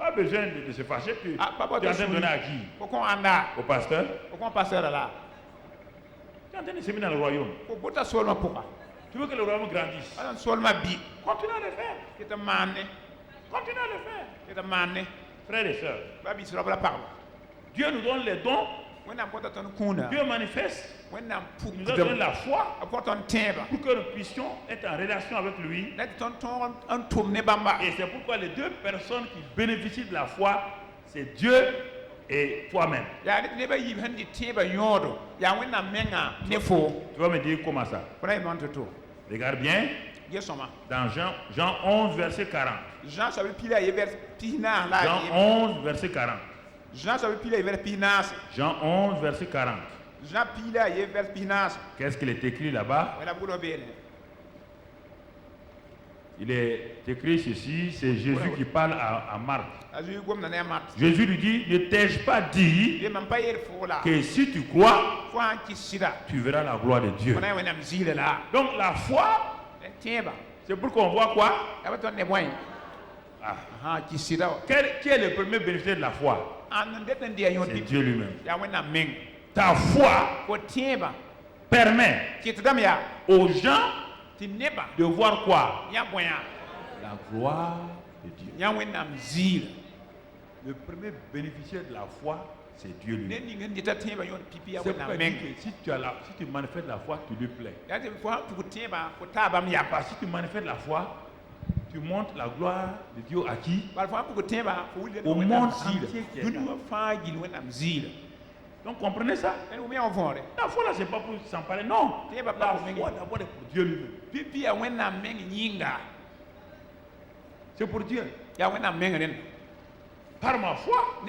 Pas besoin de se fâcher. Tu es en train de donner à qui? Au pasteur? Tu es en train de semer dans le royaume. Tu veux que le royaume grandisse? Continue à le faire. Continue à le faire. Frères et sœurs, Dieu nous donne les dons. Dieu manifeste. Nous donne la foi pour que nous puissions être en relation avec lui. Et c'est pourquoi les deux personnes qui bénéficient de la foi, c'est Dieu et toi-même. Tu vas me dire comment ça? Regarde bien. Dans Jean 11, verset 40. Jean 11, verset 40. Jean 11, verset 40. Qu'est-ce qu'il est écrit là-bas? Il est écrit ceci, c'est Jésus qui parle à Marc. Jésus lui dit, ne t'ai-je pas dit que si tu crois, tu verras la gloire de Dieu. Donc la foi, c'est pour qu'on voit quoi? Qui est le premier bénéficiaire de la foi? C'est Dieu lui-même. Ta foi permet aux gens de voir quoi? La gloire de Dieu. Le premier bénéficiaire de la foi, c'est Dieu lui-même. C'est pourquoi si tu manifestes la foi, tu lui plais. Si tu manifestes la foi, tu montres la gloire de Dieu à qui? Au monde entier qui est là. Donc comprenez ça? La foi là, c'est pas pour s'en parler, non. La foi d'abord est pour Dieu lui-même. C'est pour Dieu. Par ma foi,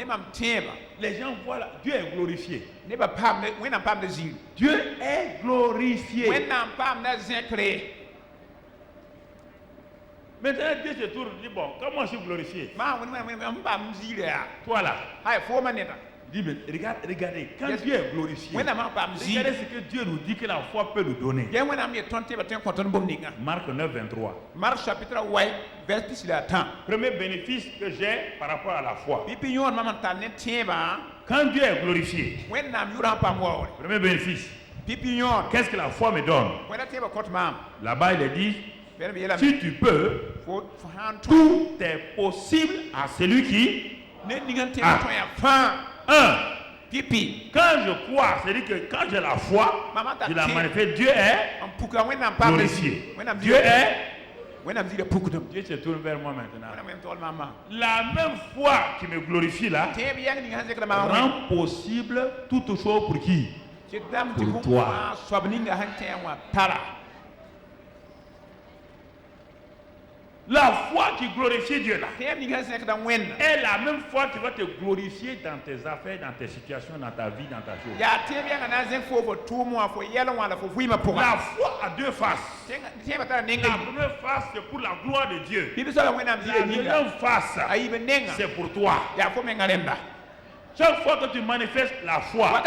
les gens voient là, Dieu est glorifié. Dieu est glorifié. Maintenant, Dieu se tourne et dit, bon, comment je suis glorifié? Toi là. Il dit, mais regardez, quand Dieu est glorifié, regardez ce que Dieu nous dit que la foi peut nous donner. Marc 9, 23. Premier bénéfice que j'ai par rapport à la foi. Quand Dieu est glorifié, premier bénéfice, qu'est-ce que la foi me donne? Là-bas, il est dit, si tu peux, tout est possible à celui qui a. Quand je crois, c'est-à-dire que quand j'ai la foi, je la manifeste, Dieu est glorifié. Dieu se tourne vers moi maintenant. La même foi qui me glorifie là rend possible toute chose pour qui? Pour toi. La foi qui glorifie Dieu là est la même foi qui va te glorifier dans tes affaires, dans tes situations, dans ta vie, dans ta chose. La foi a deux faces. La première face c'est pour la gloire de Dieu. La deuxième face c'est pour toi. Chaque fois que tu manifestes la foi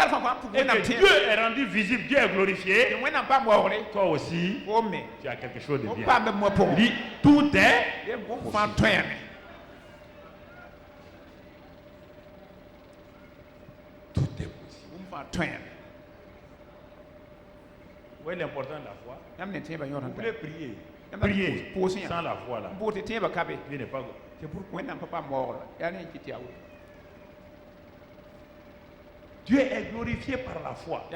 et que Dieu est rendu visible, Dieu est glorifié, toi aussi, tu as quelque chose de bien. Il dit, tout est possible. Tout est possible. Vous voyez l'importance de la foi? Vous voulez prier. Prier sans la foi là. Dieu n'est pas. C'est pourquoi Dieu est glorifié par la foi.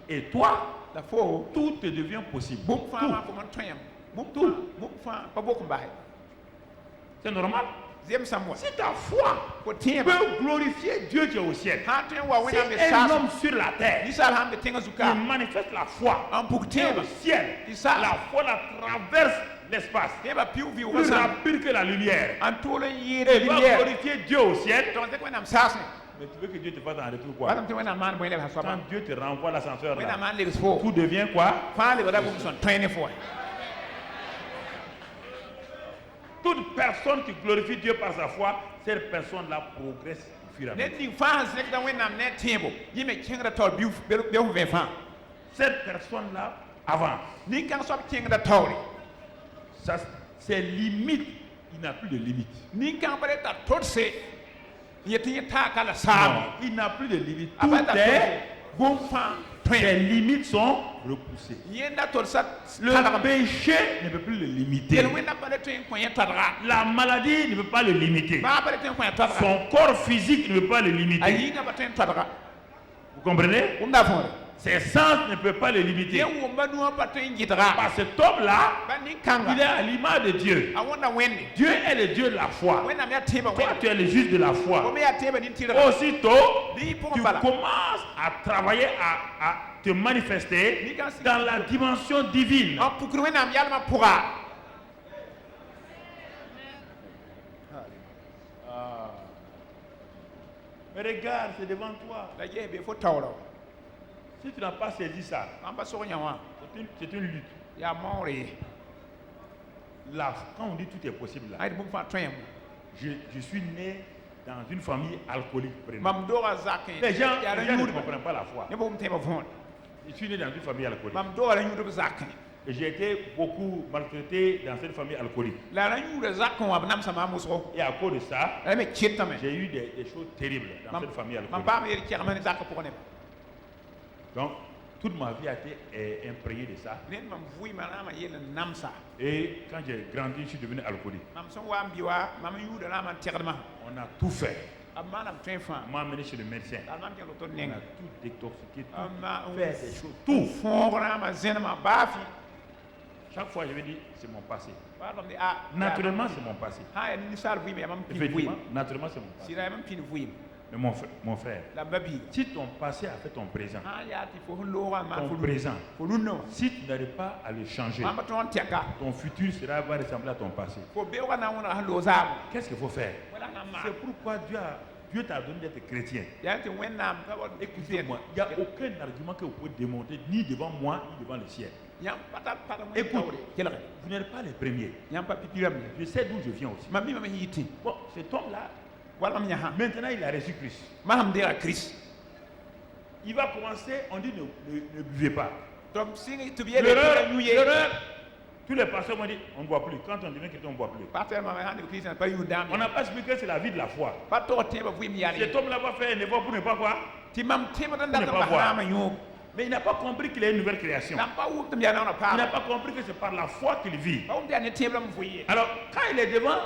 Et toi, tout te devient possible. Tout. C'est normal. Si ta foi peut glorifier Dieu qui est au ciel, si un homme sur la terre qui manifeste la foi qui est au ciel, la foi la traverse l'espace plus rapide que la lumière et va glorifier Dieu au ciel. Mais tu veux que Dieu te fasse en retour quoi? Quand Dieu te renvoie l'ascenseur là, tout devient quoi? Toute personne qui glorifie Dieu par sa foi, cette personne-là progresse au fur et à mesure. Cette personne-là avance. Ça, ses limites il n'a plus de limite. Ni kan bare ta totse. Yeti ta kala Non, sam. il n'a plus de limite. Tout Tout est, bon fan. ses limites sont repoussées. Yenda totsa Le péché ne peut plus le limiter. Yel wena bare to en koyen tadra. La maladie ne peut pas le limiter. Ba bare to en koyen tadra. Son corps physique ne peut pas le limiter. Ayi nga bare to en tadra. Vous comprenez? Unda fond. Ses sens ne peuvent pas le limiter. Ye wo manu ba to en gidra. Parce que cet homme-là, Ba ni kanga. il est à l'image de Dieu. I wonder when. Dieu est le Dieu de la foi. When am ya teba Toi, when. tu es le juge de la foi. Ko me ya teba ni tira. Aussitôt, Ni pour tu bala. commences à travailler, à te manifester dans la dimension divine. En pukuru when am yalma pura. Mais regarde, c'est devant toi. La ye be fo tawro. Si tu n'as pas saisi ça, Am ba so nyawa. c'est une lutte. Ya mori. Là, quand on dit tout est possible, là, Ay bu fa toyam. je suis né dans une famille alcoolique. Mam dora zakin. Les gens ya ne yuri. comprennent pas la foi. Ne bo mteba fond. Je suis né dans une famille alcoolique. Mam dora yuri zakin. Et j'ai été beaucoup maltraité dans cette famille alcoolique. La ran yuri zakin wa nam sama muso. Et à cause de ça, Ay me chitame. j'ai eu des choses terribles dans cette famille Mam alcoolique. ba me yeri kermane zakka pour ne. Donc, toute ma vie a été imprégnée de ça. Nen mam vui manama yel namsa. Et quand j'ai grandi, je suis devenu alcoolique. Mam son wa mbiwa mam yuda na man terma. On a tout fait. Amanam twenfa. On m'a amené chez le médecin. Almam jelo to On a nenga. tout détoxiqué, tout Amma fait des choses. tout fongra ma zenma bafi. Chaque fois, je vais dire, c'est mon passé. Pardon de a. Naturellement, c'est mon passé. Ha ni sal vui me mam pin vui. Effectivement, naturellement, c'est mon passé. Sira mam pin vui. Mais mon frère, La babi. si ton passé a fait ton présent, Ha ya ti fo lora ma ton fo présent, no. si tu n'arrives pas à le changer, Mama ton teka. ton futur va ressembler à ton passé. Fo be wana wona lozam. Qu'est-ce qu'il faut faire? Wala na ma. C'est pourquoi Dieu t'a donné d'être chrétien. Ya ti wenna ka wa Écoutez-moi, il n'y a aucun argument que vous pouvez démonter, ni devant moi, ni devant le ciel. Yam pata pata mo Écoute, kela. vous n'êtes pas les premiers. Yam pa pipiram. Je sais d'où je viens aussi. Mami mama yiti. Bon, cet homme-là, Wala mi ha. maintenant il a reçu Christ. Maham de Christ. Il va commencer, on dit ne buvez pas. Donc si tu viens de L'erreur, tous les pasteurs m'ont dit on ne boit plus. Quand on devient chrétien, on ne boit plus. Pasteur mama hande Christ pas yudam. On n'a pas expliqué que c'est la vie de la foi. Pas to teba vui mi yali. Cet homme-là va faire un effort pour ne pas quoi. Ti mam teba dan Ne da pas ba voir. ma yo. Mais il n'a pas compris qu'il est une nouvelle création. Na pa wu tum ya na Il pa. n'a pas compris que c'est par la foi qu'il vit. Ba wu ne teba mu vui. Alors, quand il est devant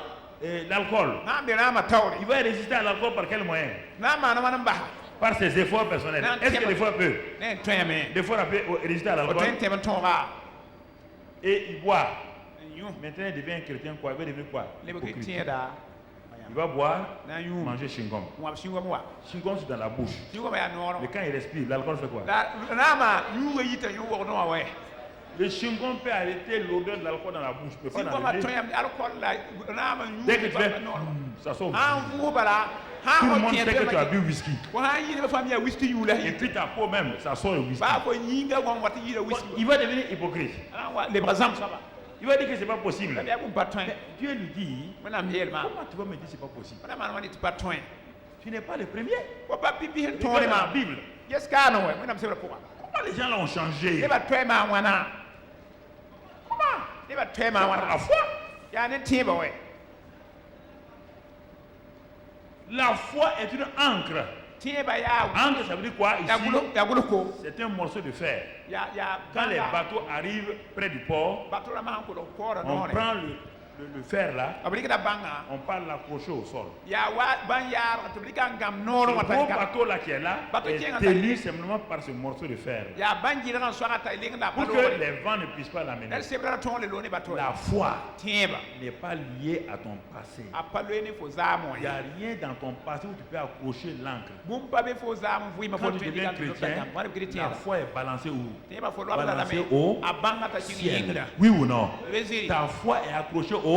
l'alcool, Na be na ma tawri. il va résister à l'alcool par quel moyen? Na ma na ba. Par ses efforts personnels. Est-ce que l'effort peut? Ne toyame. L'effort peut résister à O l'alcool. ten teba tonga. Et il boit. Yo. Maintenant, il devient un chrétien quoi? Il va devenir quoi? Le be Hypocrite. Christien da. Il va boire, Na yu. manger chewing-gum. Mo singo mo wa. Chewing-gum, c'est dans la bouche. Singo ba ya no. Mais quand il respire, l'alcool fait quoi? Na ma yu yita yu wo no wa. Le chewing-gum peut arrêter l'odeur de l'alcool dans la bouche. Il peut pas Singo ma l'enlever. toyam alcool la na ma yu. Dès que tu fais, ça sort. Ah wo bala. Tout le monde sait que tu as bu whisky. Wa yi ne famille whisky yu la. Et puis ta peau même, ça sort le whisky. Ba ko yinga gon wati yi whisky. Il va devenir hypocrite. Ah wa le brazam ça va. Il va dire que c'est pas possible. Ya bu patron. Dieu lui dit, Mana miel ma. comment tu vas me dire que c'est pas possible? Mana man wani patron. Tu n'es pas le premier. Wa pa pipi hen Regarde ton la ma. Bible. Yes ka no we. Mana mse ko. Comment les gens l'ont changé? Ne ba toy ma wana. Comment? Ne ba toy ma Par wana. la foi. Ya ne tiba we. La foi est une encre. Tiba ya. Encre, ça veut dire quoi Ya ici? gulu ko. C'est un morceau de fer. Ya Quand les bateaux arrivent près du port, bateau la ma ko do ko on no. prend le fer là, Abrika da banga. on part l'accrocher au sol. Ya wa ban ya to blika ngam no Le no gros wata. bateau là qui est là Bateau qui est est en tenu simplement par ce morceau de fer. Ya banji na so ata ilinga da Pour palo. que les vents ne puissent pas l'amener. Elle sebra ton le lo ne bateau. La foi Tiba. n'est pas liée à ton passé. Apalo ni fo zamo. Il n'y a rien dans ton passé où tu peux accrocher l'encre. Bumba be fo zamo vui ma Quand fo tu deviens chrétien, la foi est balancée où? Tiba fo lo la Balancée me. au Abanga ta chini ciel. yinga. Oui ou non? Veziri. Ta foi est accrochée au...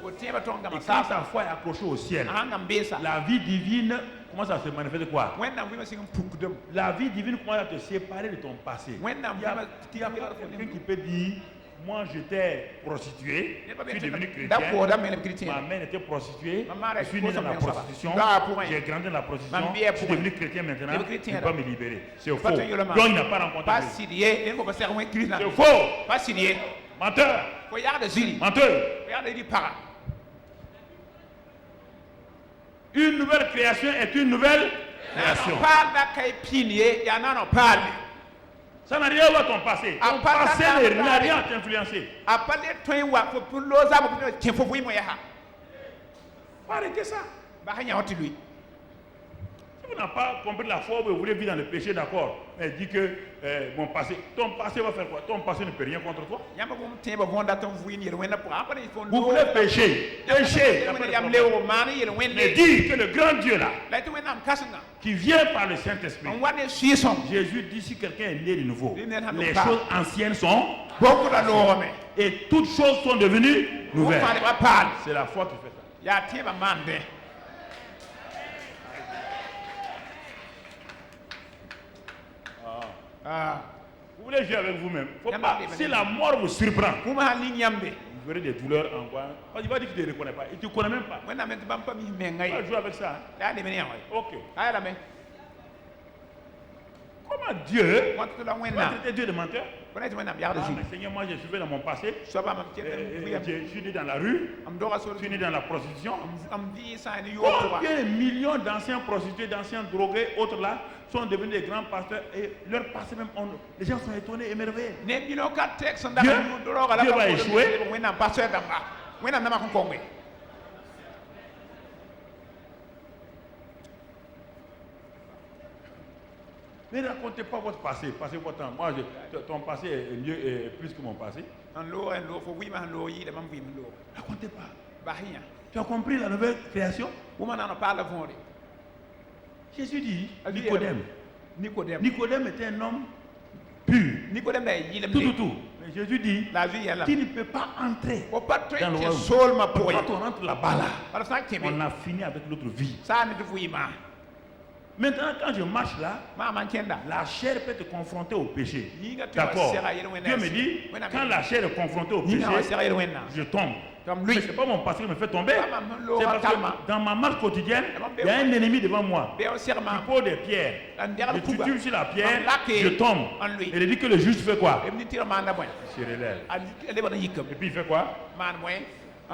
Ko tiba tonga Et quand masasa. ta foi est accrochée au ciel, Anga mbesa. la vie divine commence à se manifester quoi? When na vui ma sing pukdum. La vie divine commence à te séparer de ton passé. When na Il y a, vui il y a pas quelqu'un qui peut dire, moi j'étais prostituée, je suis devenu chrétien, D'accord, da me chrétien. ma mère était prostituée, Ma mère je suis est né dans la prostituée, prostitution, ça va. Pour moi. j'ai grandi dans la prostitution, Ma mère je suis pour devenu chrétien maintenant, devenu je ne chrétien, peux pas là. me libérer. C'est faux. Pas tenir le mal. Donc il n'a pas rencontré Pas Dieu. sirié, il faut pas faire moins Christ là. C'est faux. Pas sirié. Menteur. Ko ya da ziri. Menteur. Ko ya da di para. Une nouvelle création est une nouvelle création. Ça n'a rien à voir avec ton passé. Ton passé n'a rien à t'influencer. Arrêtez ça. Si vous n'avez pas compris la foi, vous voulez vivre dans le péché, d'accord. Mais dit que mon passé, ton passé va faire quoi? Ton passé ne peut rien contre toi. Vous voulez pécher. Pécher. Mais dis que le grand Dieu là, qui vient par le Saint-Esprit, Jésus dit si quelqu'un est né de nouveau, les choses anciennes sont et toutes choses sont devenues nouvelles. C'est la foi qui fait ça. Vous voulez jouer avec vous-même. Si la mort vous surprend, vous verrez des douleurs en voie. Il va dire qu'il ne te reconnaît pas. Il ne te connaît même pas. Tu vas jouer avec ça. Ok. Comment Dieu va traiter Dieu de menteur? Seigneur, moi je suis dans mon passé. Je suis né dans la rue. Je suis né dans la prostitution. Combien de millions d'anciens prostitués, d'anciens drogués, autres là, sont devenus des grands pasteurs et leur passé même, les gens sont étonnés, émerveillés. Dieu va échouer. Ne racontez pas votre passé, passez votre temps. Moi, ton passé est mieux et plus que mon passé. Racontez pas. Tu as compris la nouvelle création? Jésus dit, Nicodème était un homme pur. Tout. Mais Jésus dit, tu ne peux pas entrer dans le royaume. Quand on entre là-bas, on a fini avec notre vie. Maintenant, quand je marche là, la chair peut te confronter au péché. D'accord. Dieu me dit, quand la chair est confrontée au péché, je tombe. Mais ce n'est pas mon passé qui me fait tomber. C'est parce que dans ma marche quotidienne, il y a un ennemi devant moi. Il pose des pierres. Je tue sur la pierre, je tombe. Et il dit que le juste fait quoi? Il se relève. Et puis il fait quoi?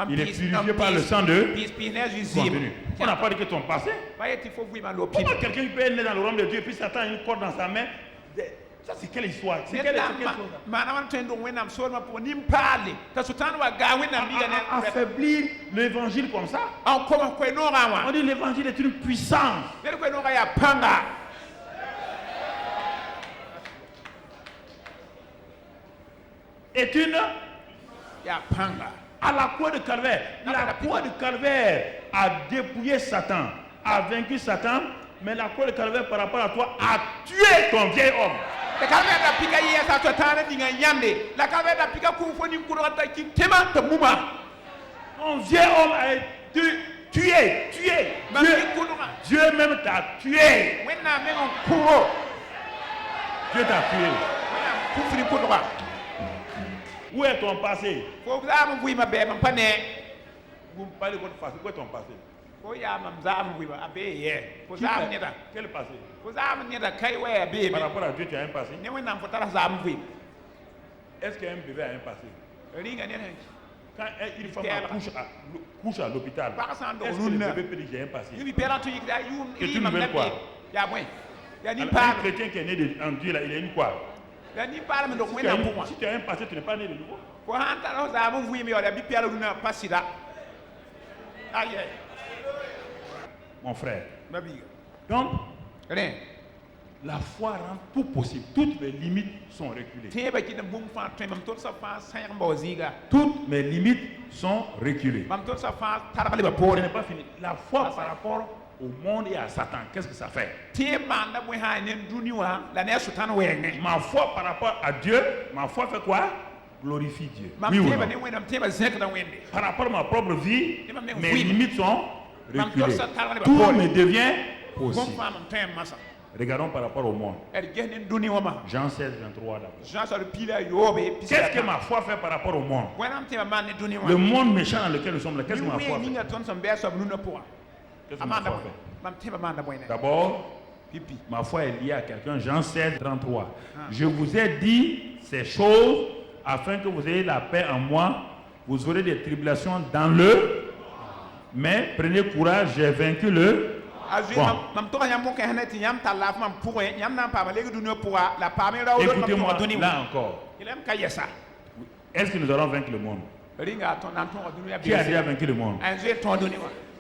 Il est purifié par le sang de continue. On n'a pas dit que ton passé. Comment quelqu'un peut être né dans le royaume de Dieu et puis Satan a une corde dans sa main? Ça c'est quelle histoire? C'est quelle affaiblir l'évangile comme ça? On dit l'évangile est une puissance. Est une à la croix de Calvaire. La croix de Calvaire a dépouillé Satan, a vaincu Satan, mais la croix de Calvaire par rapport à toi a tué ton vieil homme. Ton vieil homme a été tué. Dieu même t'a tué. Dieu t'a tué. Où est ton passé? Vous parlez de votre passé. Où est ton passé? Quel passé? Par rapport à Dieu, tu as un passé. Est-ce qu'un bébé a un passé? Quand une femme couche à l'hôpital, est-ce que le bébé peut dire j'ai un passé? Que tu ne veux quoi? Un chrétien qui est né en Dieu, là, il a une quoi? Si tu as un passé, tu n'es pas né de nouveau. Mon frère. Donc, la foi rend tout possible. Toutes mes limites sont reculées. Toutes mes limites sont reculées. Ce n'est pas fini. La foi par rapport au monde et à Satan, qu'est-ce que ça fait? Ma foi par rapport à Dieu, ma foi fait quoi? Glorifie Dieu. Oui ou non? Par rapport à ma propre vie, mes limites sont reculées. Tout me devient possible. Regardons par rapport au monde. Jean 16, 23 d'abord. Qu'est-ce que ma foi fait par rapport au monde? Le monde méchant dans lequel nous sommes là, qu'est-ce que ma foi fait? Qu'est-ce que ma foi fait? D'abord, ma foi est liée à quelqu'un. Jean 16, 33. Je vous ai dit ces choses afin que vous ayez la paix en moi. Vous aurez des tribulations dans le... Mais prenez courage, j'ai vaincu le bon. Écoutez-moi, là encore. Est-ce que nous allons vaincre le monde? Qui a déjà vaincu le monde?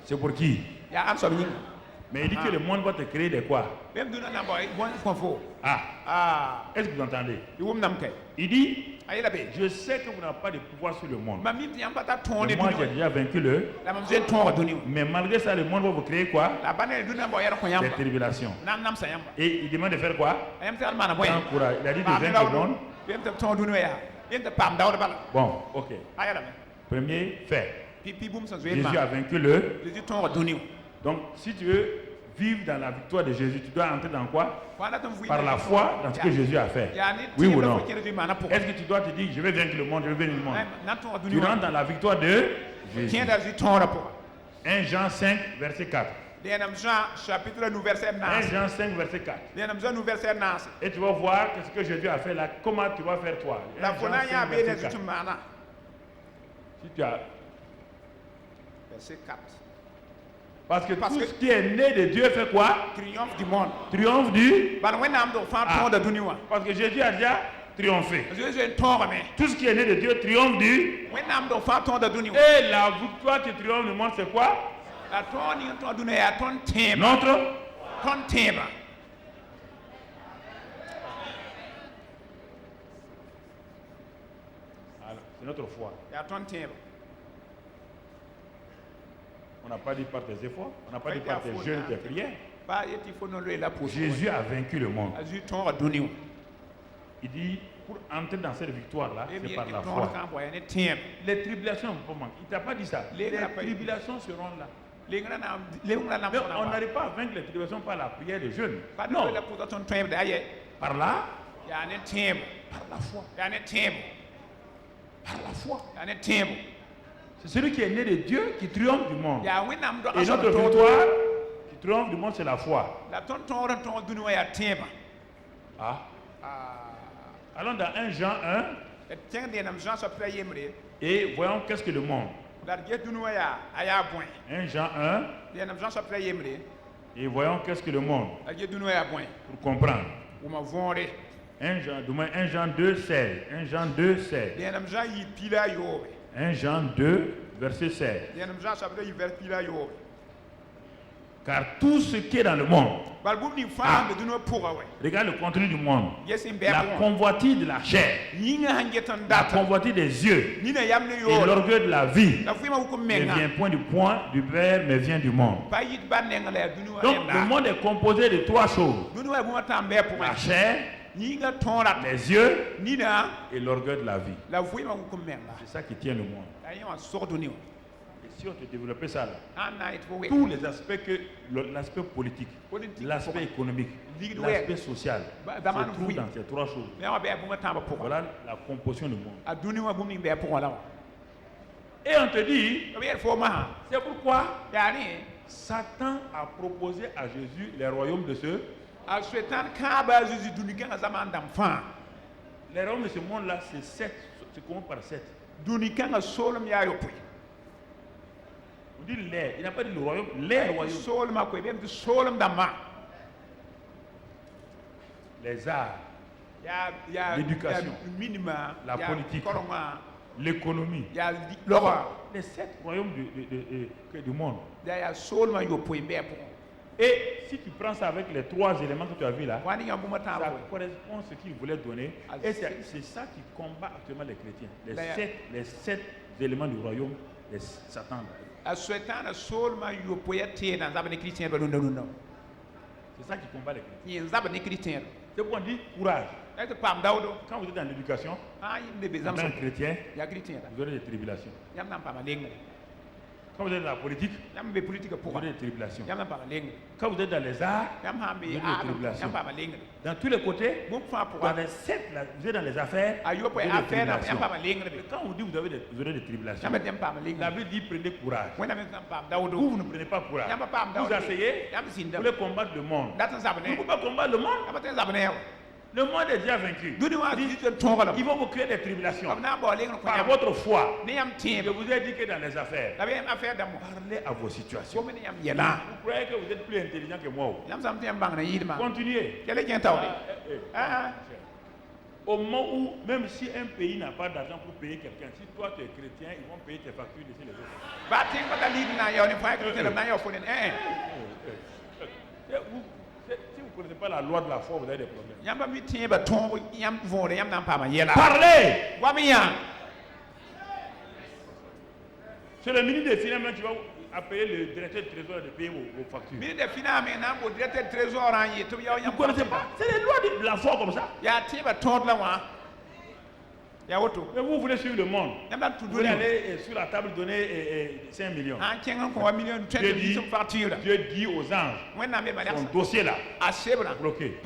C'est pour qui? Mais il dit que le monde va te créer de quoi? Est-ce que vous entendez? Il dit, je sais que vous n'avez pas de pouvoir sur le monde. Mais moi j'ai déjà vaincu le. Mais malgré ça, le monde va vous créer quoi? Des tribulations. Et il demande de faire quoi? Sans courage. Il a dit de vaincre le monde. Bon, ok. Premier fait. Jésus a vaincu le. Donc, si tu veux vivre dans la victoire de Jésus, tu dois entrer dans quoi? Par la foi dans ce que Jésus a fait. Oui ou non? Est-ce que tu dois te dire, je vais vaincre le monde, je vais vaincre le monde? Tu rentres dans la victoire de Jésus. 1 Jean 5, verset 4. 1 Jean 5, verset 4. Et tu vas voir ce que Jésus a fait là, comment tu vas faire toi. 1 Jean 5, verset 4. Si tu as... Verset 4. Parce que tout ce qui est né de Dieu fait quoi? Triomphe du monde. Triomphe du... Parce que Jésus a déjà triomphé. Tout ce qui est né de Dieu triomphe du... Et la victoire qui triomphe du monde, c'est quoi? Notre... C'est notre foi. On n'a pas dit par tes efforts, on n'a pas dit par tes jeûnes, tes prières. Jésus a vaincu le monde. Il dit, pour entrer dans cette victoire-là, c'est par la foi. Les tribulations ne vont pas manquer. Il ne t'a pas dit ça. Les tribulations seront là. Mais on n'arrive pas à vaincre les tribulations par la prière de jeûne. Non. Par là, par la foi. Par la foi. C'est celui qui est né de Dieu qui triomphe du monde. Et notre victoire qui triomphe du monde, c'est la foi. Allons dans 1 Jean 1 et voyons qu'est-ce que le monde. 1 Jean 1 et voyons qu'est-ce que le monde. Pour comprendre. 1 Jean 2, 16. 1 Jean 2, 16. 1 Jean 2, verset 16. Car tout ce qui est dans le monde, regarde le contenu du monde, la convoitise de la chair, la convoitise des yeux et l'orgueil de la vie ne vient point du Père, mais vient du monde. Donc le monde est composé de trois choses: la chair, les yeux et l'orgueil de la vie. C'est ça qui tient le monde. Et si on te développait ça là, tous les aspects, l'aspect politique, l'aspect économique, l'aspect social, se trouvent dans ces trois choses. Voilà la composition du monde. Et on te dit, c'est pourquoi Satan a proposé à Jésus les royaumes de ce. Les royaumes de ce monde-là, c'est 7, c'est comment par 7. On dit l'air, il n'a pas dit le royaume, les royaumes. Les arts, l'éducation, la politique, l'économie, les 7 royaumes du monde. Et si tu prends ça avec les 3 éléments que tu as vus là, ça correspond à ce qu'il voulait donner. Et c'est ça qui combat actuellement les chrétiens. Les 7 éléments du royaume de Satan. C'est ça qui combat les chrétiens. C'est pourquoi on dit courage. Quand vous êtes dans l'éducation, en tant que chrétien, vous aurez des tribulations. Quand vous êtes dans la politique, vous aurez des tribulations. Quand vous êtes dans les arts, vous aurez des tribulations. Dans tous les côtés, dans les 7, vous êtes dans les affaires, vous aurez des tribulations. Quand on dit vous aurez des tribulations, la Bible dit prenez courage. Vous ne prenez pas courage. Vous asseyez, vous voulez combattre le monde. Vous ne pouvez pas combattre le monde. Le monde est déjà vaincu. Ils vont vous créer des tribulations. Par votre foi, je vous ai dit que dans les affaires, parlez à vos situations. Vous croyez que vous êtes plus intelligent que moi? Continuez. Au moment où, même si un pays n'a pas d'argent pour payer quelqu'un, si toi tu es chrétien, ils vont payer tes factures d'ici les autres. Si vous ne connaissez pas la loi de la foi, vous avez des problèmes. Parlez! C'est le ministre des Finances qui va appeler le directeur du trésor de payer vos factures. Vous ne connaissez pas? C'est les lois de la foi comme ça. Mais vous voulez suivre le monde. Vous voulez aller sur la table donner 5 millions. Dieu dit aux anges, son dossier là, bloqué.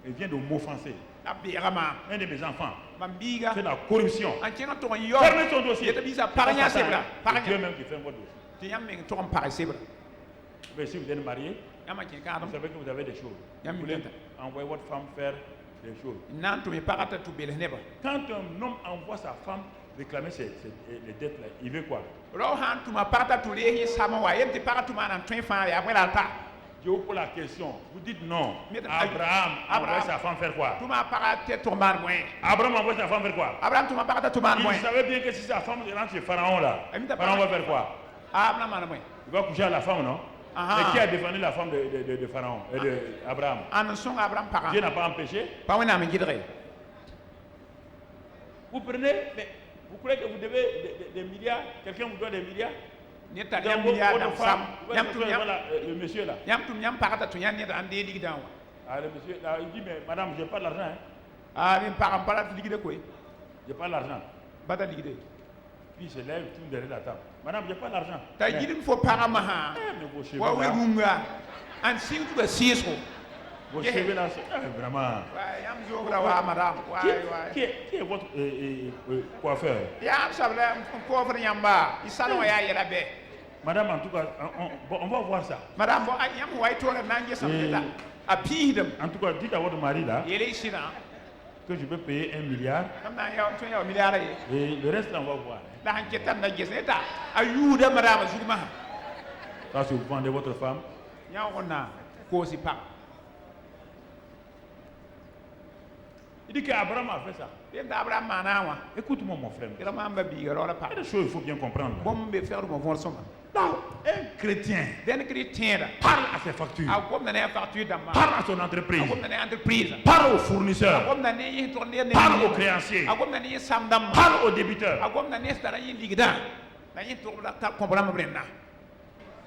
Il vient de m'offenser. Un de mes enfants, c'est la corruption. Fermez son dossier. C'est Dieu même qui ferme votre dossier. Mais si vous êtes marié, vous savez que vous avez des choses. Vous voulez envoyer votre femme faire des choses. Quand un homme envoie sa femme réclamer les dettes là, il veut quoi? Je vous pose la question. Vous dites non. Abraham envoie sa femme faire quoi? Abraham envoie sa femme faire quoi? Il savait bien que si sa femme rentre chez Pharaon là, Pharaon va faire quoi? Il va coucher à la femme, non? Et qui a défendu la femme de Pharaon et d'Abraham? Dieu n'a pas empêché. Vous prenez, vous croyez que vous devez des milliards? Quelqu'un vous doit des milliards? Le monsieur là. Le monsieur là, il dit, mais madame, je n'ai pas de l'argent. J'ai pas de l'argent. Puis il se lève, tout derrière la table. Madame, j'ai pas d'argent. Vos cheveux là, vraiment. Qui est votre coiffeur? Madame, en tout cas, on va voir ça. En tout cas, dites à votre mari là que je peux payer 1 milliard. Et le reste, on va voir. Parce que vous vendez votre femme. Il dit qu'Abraham a fait ça. Écoute-moi, mon frère. Il y a des choses qu'il faut bien comprendre. Non, un chrétien parle à ses factures, parle à son entreprise, parle aux fournisseurs, parle aux créanciers, parle aux débiteurs.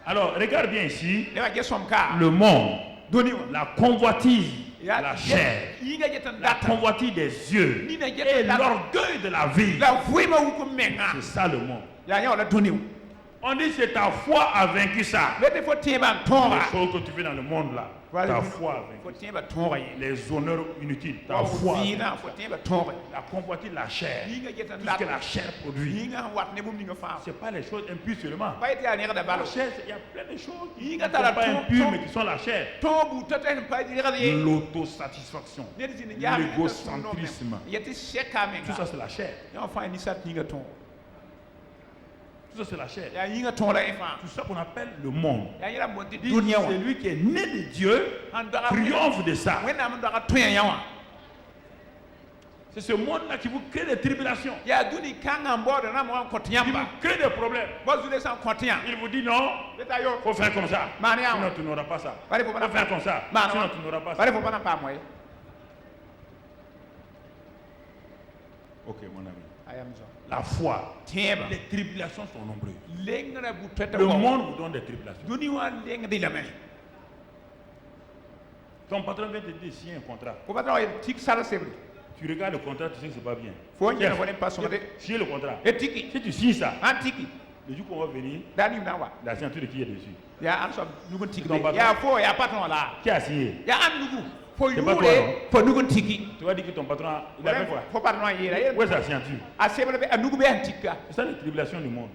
Alors, regarde bien ici, le monde, la convoitise, la chair, la convoitise des yeux et l'orgueil de la vie. C'est ça le monde. On dit que ta foi a vaincu ça. Les choses que tu fais dans le monde là, ta foi a vaincu. Les honneurs inutiles, ta foi. La convoitise de la chair, tout ce que la chair produit. Ce n'est pas les choses impures seulement. La chair, il y a plein de choses qui ne sont pas impures mais qui sont la chair. L'autosatisfaction, l'égocentrisme, tout ça c'est la chair. Tout ça c'est la chair. Tout ça qu'on appelle le monde. Celui qui est né de Dieu triomphe de ça. C'est ce monde-là qui vous crée des tribulations. Il vous crée des problèmes. Il vous dit non, il faut faire comme ça. Sinon tu n'auras pas ça. Il faut faire comme ça. Sinon tu n'auras pas ça. Ok mon ami. La foi, les tribulations sont nombreuses. Le monde vous donne des tribulations. Ton patron vient te dire signer un contrat. Tu regardes le contrat, tu sais que c'est pas bien. Signer le contrat. Si tu signes ça, le jour qu'on va venir, la signature de qui est dessus? Ton patron. Qui a signé? C'est pas toi, non? Tu vas dire que ton patron, il a fait quoi? Où est sa signature? C'est ça les tribulations du monde.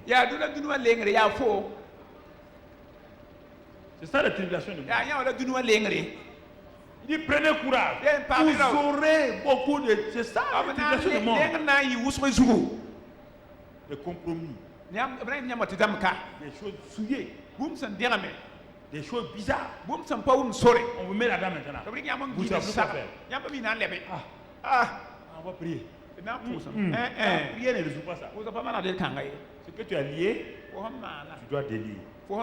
C'est ça les tribulations du monde. Dis prenez courage. Vous aurez beaucoup de... C'est ça l'utilisation du monde. Des compromis. Des choses souillées. Des choses bizarres. On vous met là-dedans maintenant. Vous savez plus quoi faire. On va prier. Prier ne résout pas ça. Ce que tu as lié, tu dois délier. Tu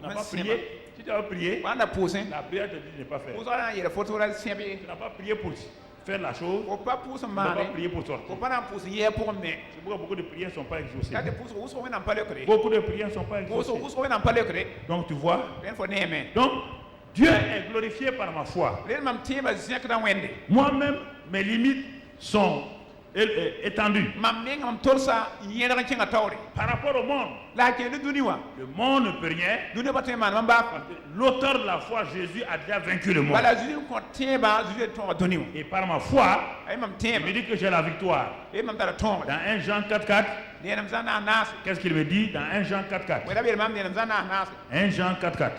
n'as pas prié. Si tu as prié, la prière te dit de ne pas faire. Tu n'as pas prié pour faire la chose. Tu n'as pas prié pour sortir. C'est pourquoi beaucoup de prières ne sont pas exaucées. Beaucoup de prières ne sont pas exaucées. Donc tu vois. Donc Dieu est glorifié par ma foi. Moi-même, mes limites sont étendues. Par rapport au monde, le monde ne peut rien. L'auteur de la foi, Jésus, a déjà vaincu le monde. Et par ma foi, il me dit que j'ai la victoire. Dans 1 Jean 4,4, qu'est-ce qu'il me dit dans 1 Jean 4,4? 1 Jean 4,4.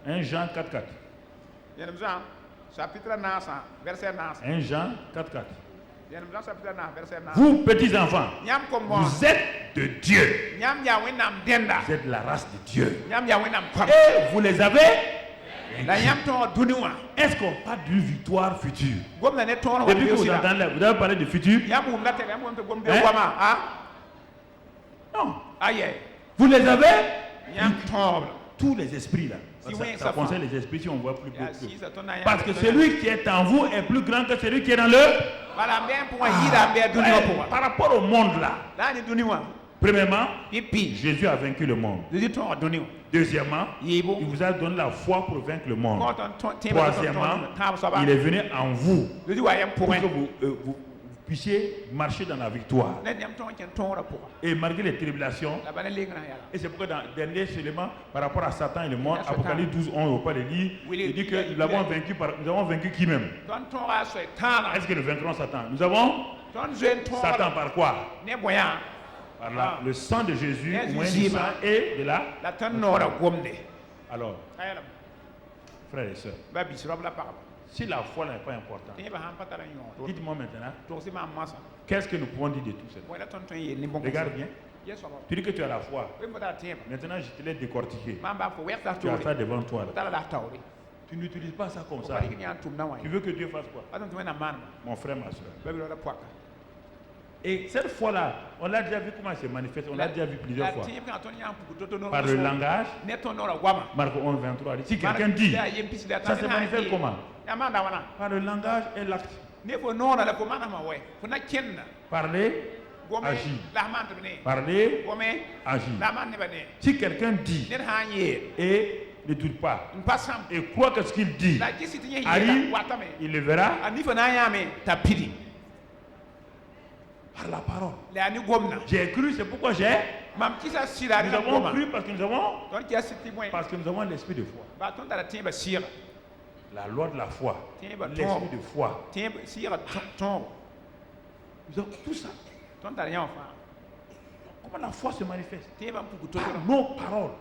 1 Jean 4,4. 1 Jean 4,4. Vous, petits enfants, vous êtes de Dieu. Vous êtes la race de Dieu. Et vous les avez. Est-ce qu'on parle d'une victoire future? Depuis que vous entendez, vous avez parlé de futur. Non. Vous les avez. Tous les esprits là. Ça concerne les esprits si on voit plus. Parce que celui qui est en vous est plus grand que celui qui est dans le. Par rapport au monde là. Premièrement, Jésus a vaincu le monde. Deuxièmement, il vous a donné la foi pour vaincre le monde. Troisièmement, il est venu en vous pour que vous puissiez marcher dans la victoire. Et malgré les tribulations, et c'est pourquoi dans dernier seulement par rapport à Satan et le monde, Apocalypse 12, 11, on va pas le lire, il dit que nous avons vaincu qui même? Est-ce que nous vaincrons Satan? Nous avons Satan par quoi? Par le sang de Jésus, du sang et de la. Alors, frères et sœurs, si la foi n'est pas importante, dites-moi maintenant, qu'est-ce que nous pouvons dire de tout ça? Regarde bien. Tu dis que tu as la foi. Maintenant, je te l'ai décortiqué. Tu as ça devant toi. Là. Tu n'utilises pas ça comme ça. Tu veux que Dieu fasse quoi? Mon frère, ma soeur. Et cette foi-là, on l'a déjà vu comment elle se manifeste, on l'a déjà vu plusieurs fois. Par le langage, Marc 11, 23, si quelqu'un dit, ça se manifeste comment? Par le langage et l'acte. Parler, agir. Parler, agir. Si quelqu'un dit et ne doute pas et croit que ce qu'il dit arrive, il le verra. Par la parole. J'ai cru, c'est pourquoi j'ai. Nous avons cru parce que nous avons l'esprit de foi. La loi de la foi. L'esprit de foi. Nous avons tout ça. Comment la foi se manifeste? Par nos paroles.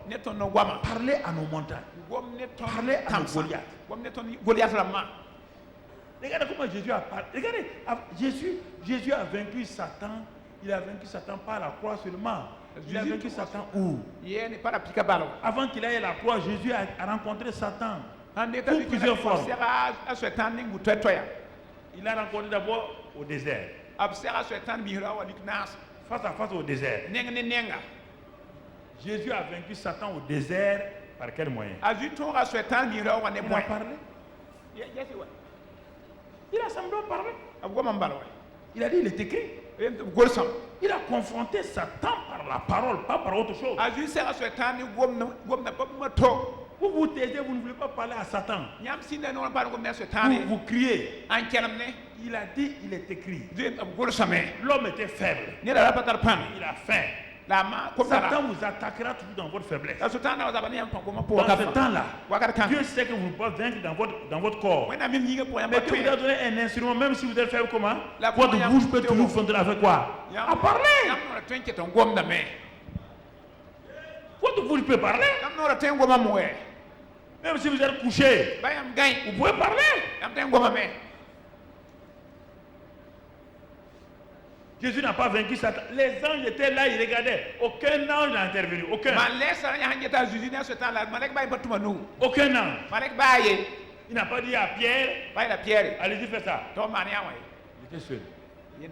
Parler à nos montagnes. Parler à nos Goliaths. Regardez comment Jésus a parlé. Regardez, Jésus a vaincu Satan. Il a vaincu Satan par la croix seulement. Il a vaincu Satan où? Avant qu'il aille à la croix, Jésus a rencontré Satan. Pour plusieurs fois. Il a rencontré d'abord au désert. Face à face au désert. Jésus a vaincu Satan au désert par quel moyen? Il a parlé. Il a semblé parler. Il a dit, il est écrit. Il a confronté Satan par la parole, pas par autre chose. Vous vous taisez, vous ne voulez pas parler à Satan. Vous criez. Il a dit, il est écrit. L'homme était faible. Il a faim. Satan vous attaquera toujours dans votre faiblesse. Dans ce temps-là, Dieu sait que vous ne pouvez pas vaincre dans votre corps. Mais Dieu vous a donné un instrument, même si vous êtes faible comment? Votre bouche peut toujours fonctionner avec quoi? À parler. Votre bouche peut parler. Même si vous êtes couché, vous pouvez parler. Jésus n'a pas vaincu Satan. Les anges étaient là, ils regardaient. Aucun ange n'a intervenu. Aucun. Aucun ange. Il n'a pas dit à Pierre, allez-y, fais ça. Il était seul. Il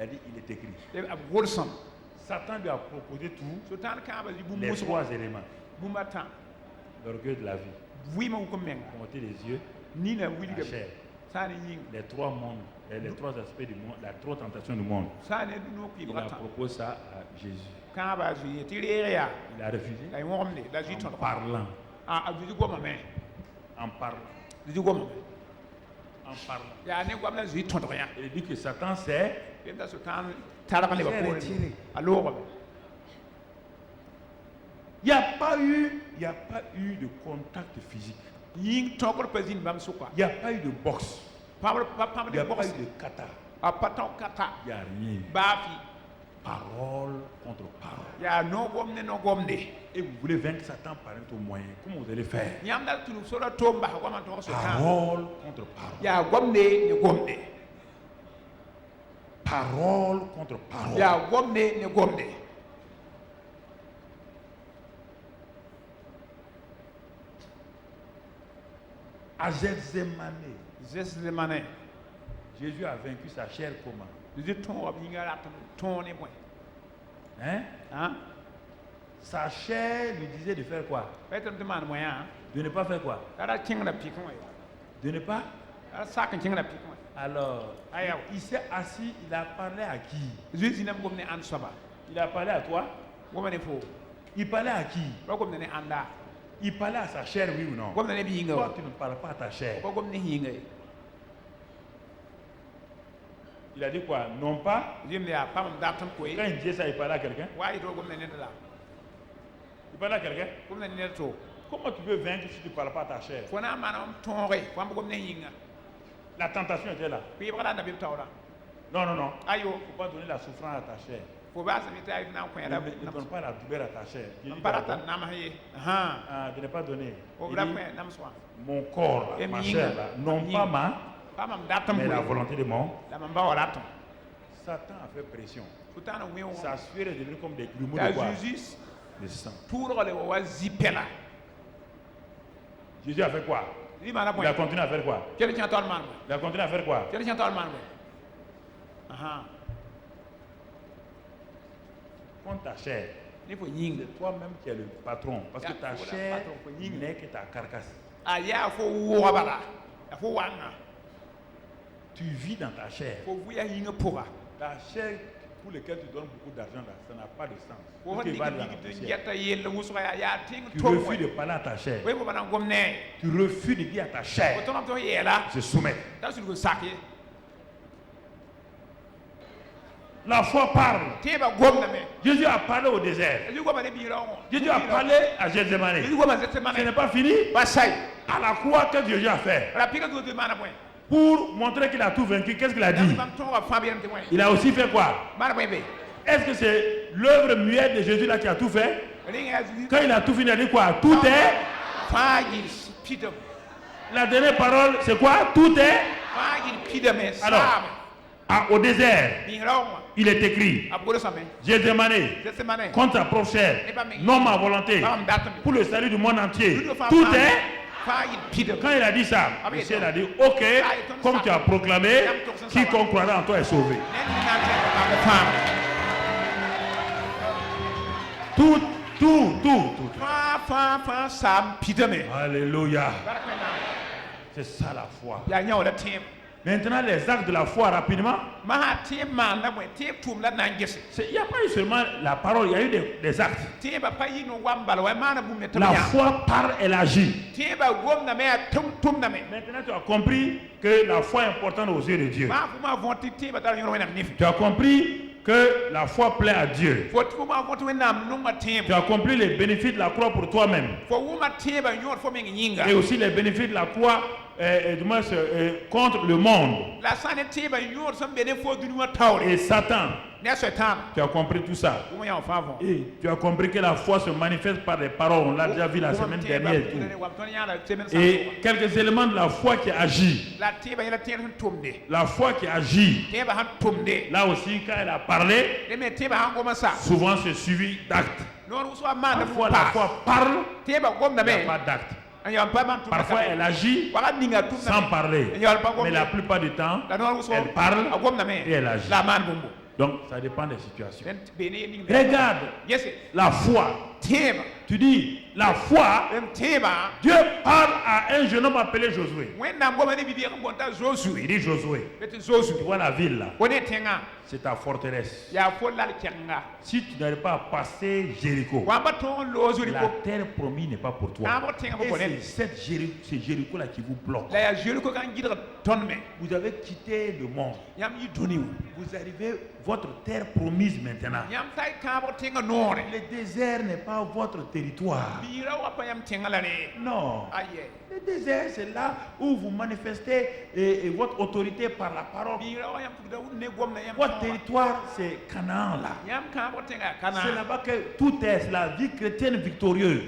a dit, il est écrit. Satan lui a proposé tout. Les trois éléments. L'orgueil de la vie. Monter les yeux. La chair. Les trois mondes. Les trois aspects du monde, la trois tentations du monde. Il a proposé ça à Jésus. Il a refusé en parlant. En parlant. Il dit que Satan s'est retiré. Il n'y a pas eu de contact physique. Il n'y a pas eu de boxe. Il n'y a pas eu de kata. Il n'y a rien. Parole contre parole. Et vous voulez vaincre Satan par un autre moyen. Comment vous allez faire? Parole contre parole. Parole contre parole. À Gethsémane, Jésus a vaincu sa chair comment? Hein? Sa chair lui disait de faire quoi? De ne pas faire quoi? De ne pas? Alors, il s'est assis, il a parlé à qui? Il a parlé à toi? Il parlait à qui? Il parlait à sa chair, oui ou non? Toi, tu ne parles pas à ta chair. Il a dit quoi? Non pas. Quand il disait ça, il parlait à quelqu'un? Il parlait à quelqu'un? Comment tu veux vaincre si tu ne parles pas à ta chair? La tentation était là. Non. Il ne faut pas donner la souffrance à ta chair. Ne donne pas la douleur à ta chair. De ne pas donner. Mon corps, ma chair, non pas mais la volonté de mon. Satan a fait pression. Sa sueur est devenue comme des grumeaux de quoi? De sang. Jésus a fait quoi? Il a continué à faire quoi? Il a continué à faire quoi? Contre ta chair, c'est toi-même qui es le patron. Parce que ta chair n'est que ta carcasse. Tu vis dans ta chair. Ta chair pour laquelle tu donnes beaucoup d'argent, ça n'a pas de sens. Tu refuses de parler à ta chair. Tu refuses de dire à ta chair, je soumets. La foi parle. Jésus a parlé au désert. Jésus a parlé à Gethsémane. Ce n'est pas fini. À la croix, qu'est-ce que Jésus a fait? Pour montrer qu'il a tout vaincu, qu'est-ce qu'il a dit? Il a aussi fait quoi? Est-ce que c'est l'œuvre muette de Jésus là qui a tout fait? Quand il a tout fini, il a dit quoi? Tout est. La dernière parole, c'est quoi? Tout est. Alors, au désert, il est écrit, Gethsémane, contre sa propre chair, non ma volonté, pour le salut du monde entier. Tout est. Quand il a dit ça, le ciel a dit, ok, comme tu as proclamé, quiconque croira en toi est sauvé. Tout. Alléluia. C'est ça la foi. Maintenant, les actes de la foi, rapidement. Il n'y a pas eu seulement la parole, il y a eu des actes. La foi parle, elle agit. Maintenant, tu as compris que la foi est importante aux yeux de Dieu. Tu as compris que la foi plaît à Dieu. Tu as compris les bénéfices de la croix pour toi-même. Et aussi les bénéfices de la croix contre le monde. Et Satan. Tu as compris tout ça. Et tu as compris que la foi se manifeste par les paroles. On l'a déjà vu la semaine dernière. Et quelques éléments de la foi qui agit. La foi qui agit. Là aussi, quand elle a parlé, souvent c'est suivi d'actes. Parfois la foi parle, il n'y a pas d'acte. Parfois elle agit sans parler. Mais la plupart du temps, elle parle et elle agit. Donc ça dépend des situations. Regarde la foi. Tu dis la foi. Dieu parle à un jeune homme appelé Josué. Il dit Josué, tu vois la ville là, c'est ta forteresse. Si tu n'arrives pas à passer Jéricho, la terre promise n'est pas pour toi. Et c'est Jéricho là qui vous bloque. Vous avez quitté le monde. Vous arrivez votre terre promise maintenant. Le désert n'est pas votre territoire. Non. Le désert, c'est là où vous manifestez votre autorité par la parole. Votre territoire, c'est Canaan là. C'est là-bas que tout est, c'est la vie chrétienne victorieuse.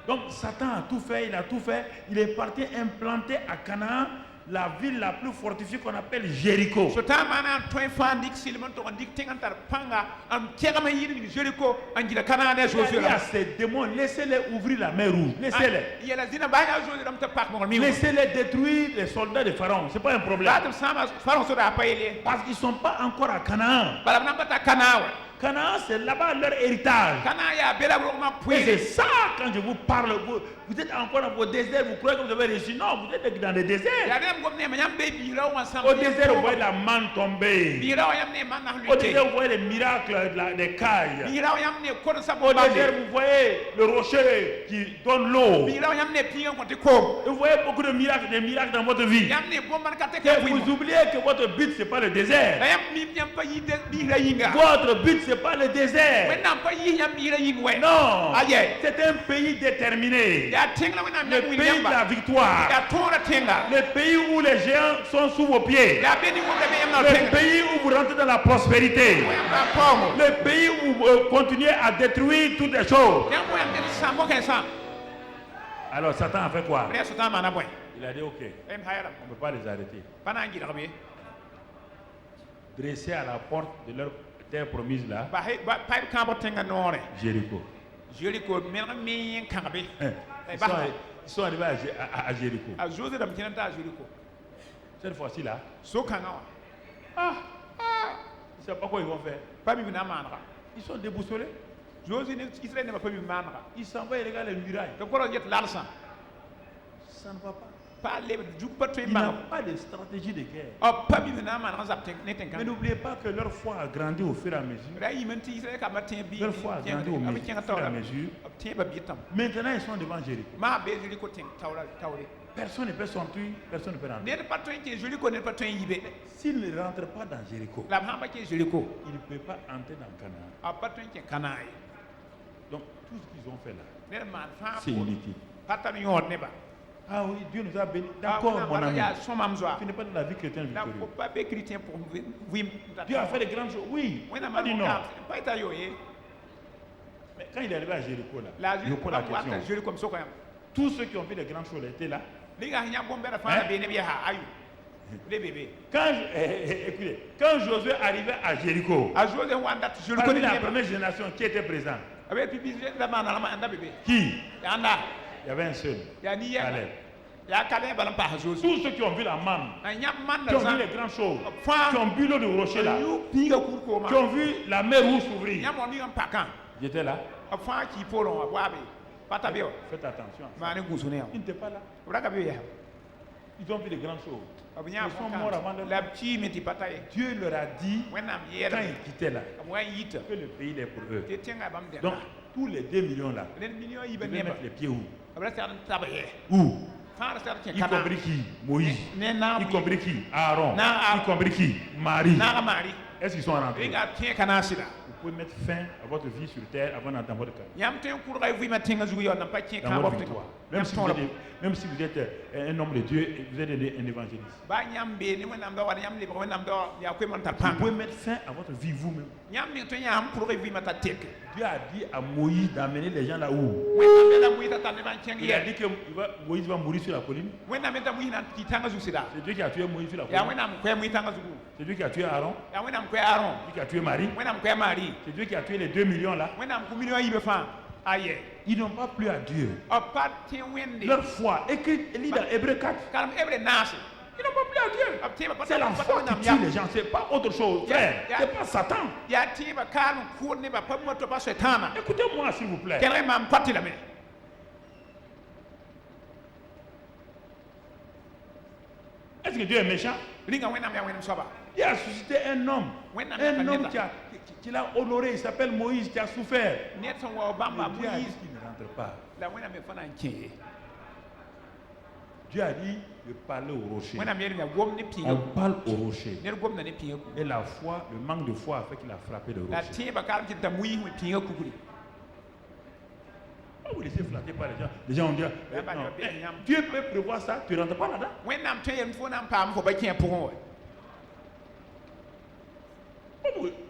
Donc Satan a tout fait, il a tout fait. Il est parti implanter à Canaan la ville la plus fortifiée qu'on appelle Jéricho. Il y a ces démons, laissez-les ouvrir la mer rouge. Laissez-les. Laissez-les détruire les soldats de Pharaon. Ce n'est pas un problème. Parce qu'ils ne sont pas encore à Canaan. Canaan, c'est là-bas leur héritage. Et c'est ça, quand je vous parle, vous êtes encore dans vos déserts, vous croyez que vous avez réussi. Non, vous êtes dans des déserts. Au désert, vous voyez la manne tomber. Au désert, vous voyez les miracles des cailles. Au désert, vous voyez le rocher qui donne l'eau. Vous voyez beaucoup de miracles dans votre vie. Et vous oubliez que votre but, ce n'est pas le désert. Votre but, ce n'est pas le désert. Non, c'est un pays déterminé. Le pays de la victoire. Le pays où les géants sont sous vos pieds. Le pays où vous rentrez dans la prospérité. Le pays où vous continuez à détruire toutes les choses. Alors Satan a fait quoi? Il a dit ok, on ne peut pas les arrêter. Dressés à la porte de leur terre promise là, Jéricho. Ils sont arrivés à Jéricho. Cette fois-ci là, ils ne savent pas quoi ils vont faire. Ils sont déboussolés. Ils s'en vont et regardent les murailles. Ça ne va pas. Il n'y a pas de stratégie de guerre. Mais n'oubliez pas que leur foi a grandi au fur et à mesure. Leur foi a grandi au fur et à mesure. Maintenant, ils sont devant Jéricho. Personne ne peut sortir, personne ne peut rentrer. S'ils ne rentrent pas dans Jéricho, ils ne peuvent pas entrer dans Canaan. Donc, tout ce qu'ils ont fait là, c'est inutile. Ah oui, Dieu nous a bénis. D'accord, mon ami. Tu n'es pas dans la vie chrétienne victorieuse. Dieu a fait de grandes choses. Oui, on n'a pas dit non. Mais quand il est arrivé à Jéricho, là, je pose la question. Tous ceux qui ont fait de grandes choses étaient là. Quand Josué arrivait à Jéricho, parmi la première génération qui était présente, qui? Il y avait un seul, Caleb. Tous ceux qui ont vu la manne, qui ont vu les grandes choses, qui ont bu l'eau du rocher là, qui ont vu la mer rouge s'ouvrir, j'étais là. Faites attention. Ils n'étaient pas là. Ils ont vu de grandes choses. Ils sont morts avant de Dieu leur a dit, quand ils quittaient là, que le pays est pour eux. Donc, tous les 2 millions là, ils devaient mettre les pieds où? Où? Y compris qui? Moïse. Y compris qui? Aaron. Y compris qui? Marie. Est-ce qu'ils sont rentrés? pouvez mettre fin à votre vie sur terre avant d'entendre votre cœur. Dans votre victoire. Même si vous êtes un homme de Dieu et vous êtes un évangéliste. Vous pouvez mettre fin à votre vie vous-même. Dieu a dit à Moïse d'amener les gens là-haut. Il a dit que Moïse va mourir sur la colline. C'est Dieu qui a tué Moïse sur la colline. C'est Dieu qui a tué Aaron. C'est Dieu qui a tué Marie. C'est Dieu qui a tué les 2 millions là. Ils n'ont pas plu à Dieu. Leur foi, écrit dans Hébreux 4. Ils n'ont pas plu à Dieu. C'est la foi qui tue les gens, c'est pas autre chose. Frère, c'est pas Satan. Écoutez-moi s'il vous plaît. Est-ce que Dieu est méchant? Il a suscité un homme qui l'a honoré, il s'appelle Moïse, qui a souffert. Mais Dieu a dit qu'il ne rentre pas. Dieu a dit de parler au rocher. On parle au rocher. Et la foi, le manque de foi a fait qu'il a frappé le rocher. Vous laissez flatter par les gens. Les gens ont dit, Dieu peut prévoir ça, tu ne rentres pas là-dedans.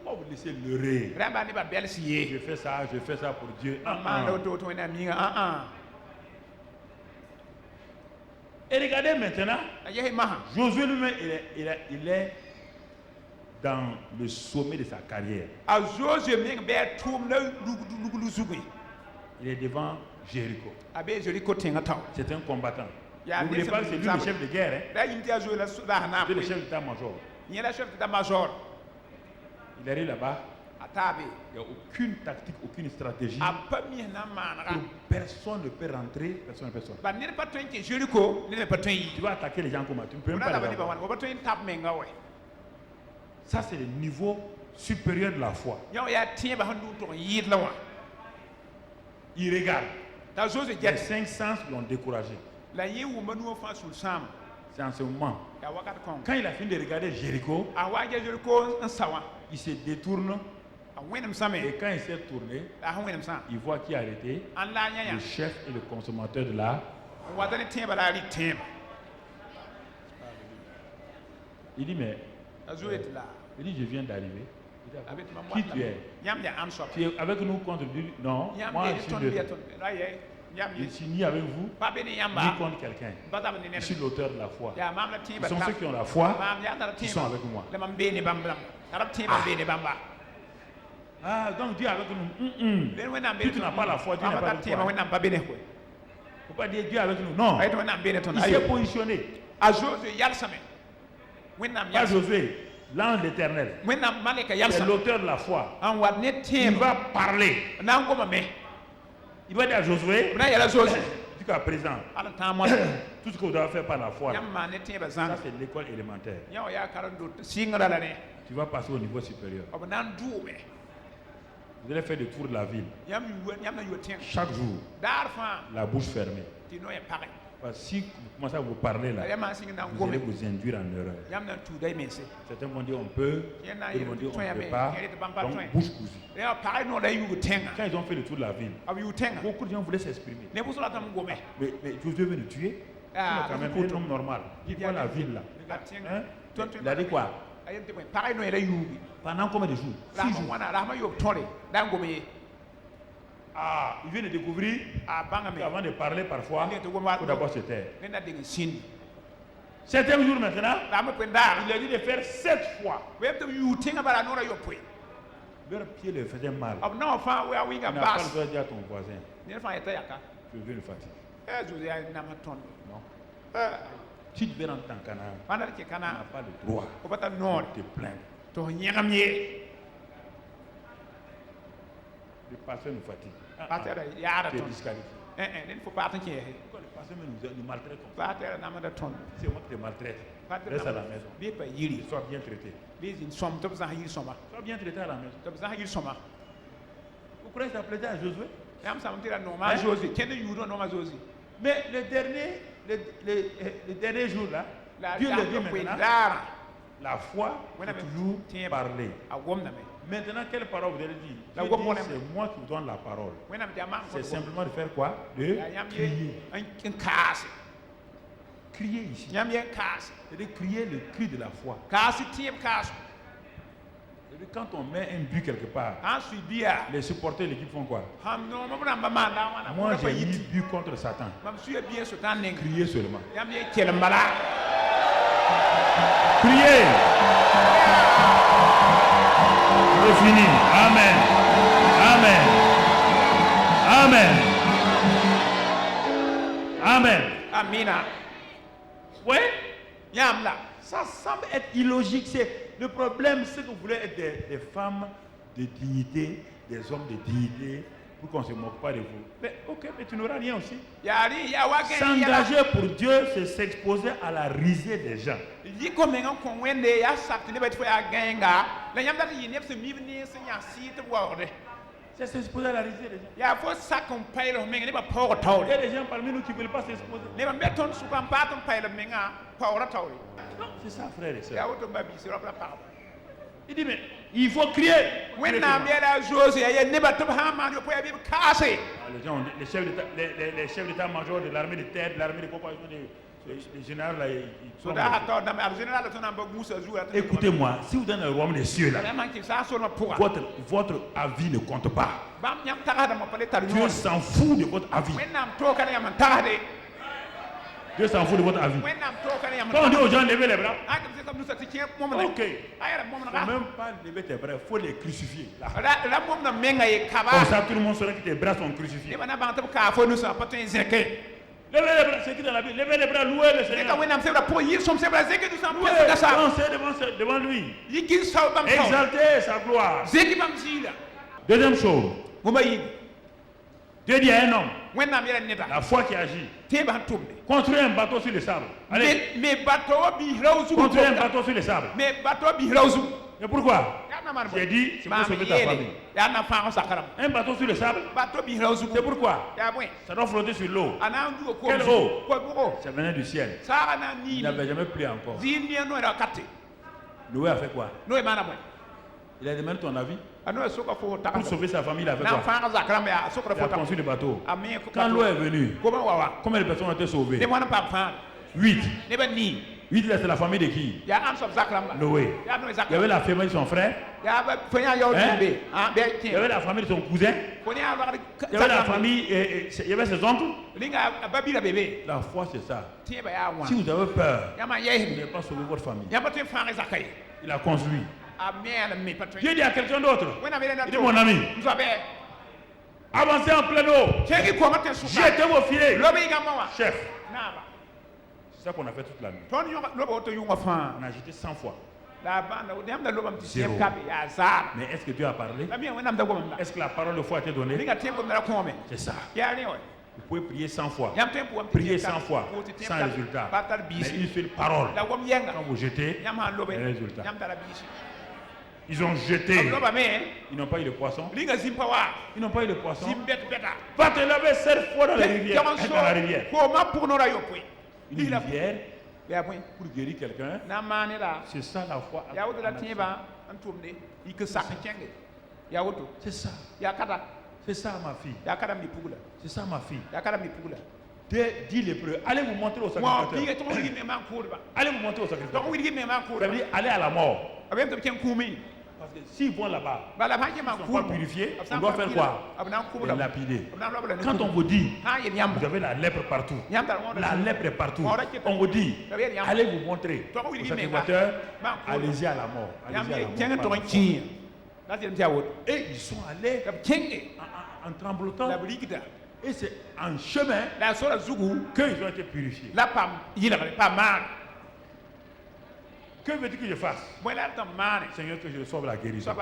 Vous laissez leurrer. Je fais ça pour Dieu. Et regardez maintenant, Josué lui-même, il est dans le sommet de sa carrière. Il est devant Jéricho. C'est un combattant. N'oubliez pas que c'est lui le chef de guerre. C'est le chef d'état-major. Il arrive là-bas. Il n'y a aucune tactique, aucune stratégie. Personne ne peut rentrer, personne ne peut sortir. Tu vas attaquer les gens comme tu ne peux même pas les avoir. Ça, c'est le niveau supérieur de la foi. Il regarde. Les 5 sens l'ont découragé. C'est en ce moment. Quand il a fini de regarder Jéricho, il se détourne. Et quand il s'est tourné, il voit qui a arrêté le chef et le consommateur de la. Il dit, mais il dit, je viens d'arriver. Qui tu es? Tu es avec nous contre lui? Non, moi je suis je suis ni avec vous, ni contre quelqu'un. Je suis l'auteur de la foi. Ce sont ceux qui ont la foi qui sont avec moi. Donc Dieu est avec nous. Tu n'as pas la foi, Dieu n'a pas avec toi. Il ne faut pas dire Dieu est avec nous. Non. Il s'est positionné. Pas Josué, l'ange de l'Éternel. C'est l'auteur de la foi. Il va parler. Il va dire à Josué, jusqu'à présent, tout ce que vous devez faire par la foi, ça c'est l'école élémentaire. Tu vas passer au niveau supérieur. Vous allez faire le tour de la ville. Chaque jour, la bouche fermée. Parce que si vous commencez à vous parler là, vous allez vous induire en erreur. Certains vont dire on peut, d'autres vont dire on ne peut pas. Donc bouche cousue. Quand ils ont fait le tour de la ville, beaucoup de gens voulaient s'exprimer. Mais Josué veut nous tuer. C'est quand même un homme normal. Il voit la ville là. Il a dit quoi? Pendant combien de jours? 6 jours. Il vient de découvrir qu'avant de parler parfois, il faut d'abord se taire. 7e jour maintenant, il a dit de faire 7 fois. Leur pied leur faisait mal. Il n'a pas le droit de dire à ton voisin, je veux le fatiguer. Non. Si tu veux rentrer en Canaan, tu n'as pas le droit de te plaindre. Le pasteur nous fatigue. Tu es disqualifié. Pourquoi le pasteur nous maltraite comme ça? C'est moi qui te maltraite. Reste à la maison. Sois bien traité. Sois bien traité à la maison. Vous croyez que ça plaisait à Josué? Mais le dernier jour là, Dieu le dit maintenant, la foi est toujours parler. Maintenant, quelle parole vous allez dire? C'est moi qui vous donne la parole. C'est simplement de faire quoi? De crier. Crier ici. C'est-à-dire crier le cri de la foi. Quand on met un but quelque part, les supporters de l'équipe font quoi? Moi, j'ai mis but contre Satan. Criez seulement. Priez. C'est fini. Amen. Amen. Amen. Amen. Amina. Oui? Ça semble être illogique. Le problème, c'est que vous voulez être des femmes de dignité, des hommes de dignité, pour qu'on ne se moque pas de vous. Mais ok, mais tu n'auras rien aussi. S'engager pour Dieu, c'est s'exposer à la risée des gens. C'est s'exposer à la risée des gens. Il y a des gens parmi nous qui ne veulent pas s'exposer. Non, c'est ça, frère et soeur. Il dit, mais il faut crier. Les chefs d'état-major de l'armée de terre, de l'armée de compagnie, les généraux là, écoutez-moi, si vous êtes dans le royaume des cieux là, votre avis ne compte pas. Dieu s'en fout de votre avis. Dieu s'en fout de votre avis. Quand on dit aux gens lever les bras, ok, il ne faut même pas lever tes bras, il faut les crucifier. Là. Comme ça, tout le monde saura que tes bras sont crucifiés. Levez les bras, c'est qui dans la Bible? Levez les bras, louez le Seigneur. Dansez devant lui. Exaltez sa gloire. Deuxième chose. Dieu dit à un homme, la foi qui agit, construire un bateau sur le sable. Allez. Construire un bateau sur le sable. Mais pourquoi? J'ai dit, c'est pour sauver ta famille. Un bateau sur le sable, c'est pourquoi? Ça doit flotter sur l'eau. Quelle eau? Ça venait du ciel. Il n'avait jamais plu encore. Noé a fait quoi? Il a demandé ton avis. Pour sauver sa famille, il a fait quoi? Il a construit le bateau. Quand l'eau est venue, combien de personnes ont été sauvées? 8. 8, c'est la famille de qui? Noé. Il y avait la famille de son frère. Il y avait la famille de son cousin. Il y avait la famille, il y avait ses oncles. La foi, c'est ça. Si vous avez peur, vous n'avez pas sauvé votre famille. Il a construit. Dieu dit à quelqu'un d'autre, il dit mon ami, avancez en pleine eau, jetez vos filets, chef. C'est ça qu'on a fait toute la nuit. On a jeté 100 fois. 0. Mais est-ce que Dieu a parlé? Est-ce que la parole de foi a été donnée? C'est ça. Vous pouvez prier 100 fois. Prier 100 fois sans résultat. Mais une seule parole. Quand vous jetez, il y a un résultat. Ils ont jeté. Ils n'ont pas eu de poisson. Ils n'ont pas eu de poisson. Va te laver 7 fois dans la rivière. Une rivière pour guérir quelqu'un. C'est ça la foi. C'est ça. C'est ça ma fille. C'est ça ma fille. Dis l'hébreu, allez vous montrer au sacrificateur. Allez vous montrer au sacrificateur. Allez à la mort. Parce que s'ils vont là-bas, ils ne sont pas purifiés, on doit faire quoi? Les lapider. Quand on vous dit, vous avez la lèpre partout, la lèpre est partout, on vous dit, allez vous montrer au sacrificateur, allez-y à la mort. Et ils sont allés en tremblotant. Et c'est en chemin qu'ils ont été purifiés. Que veux-tu que je fasse? Seigneur, que je sauve la guérison.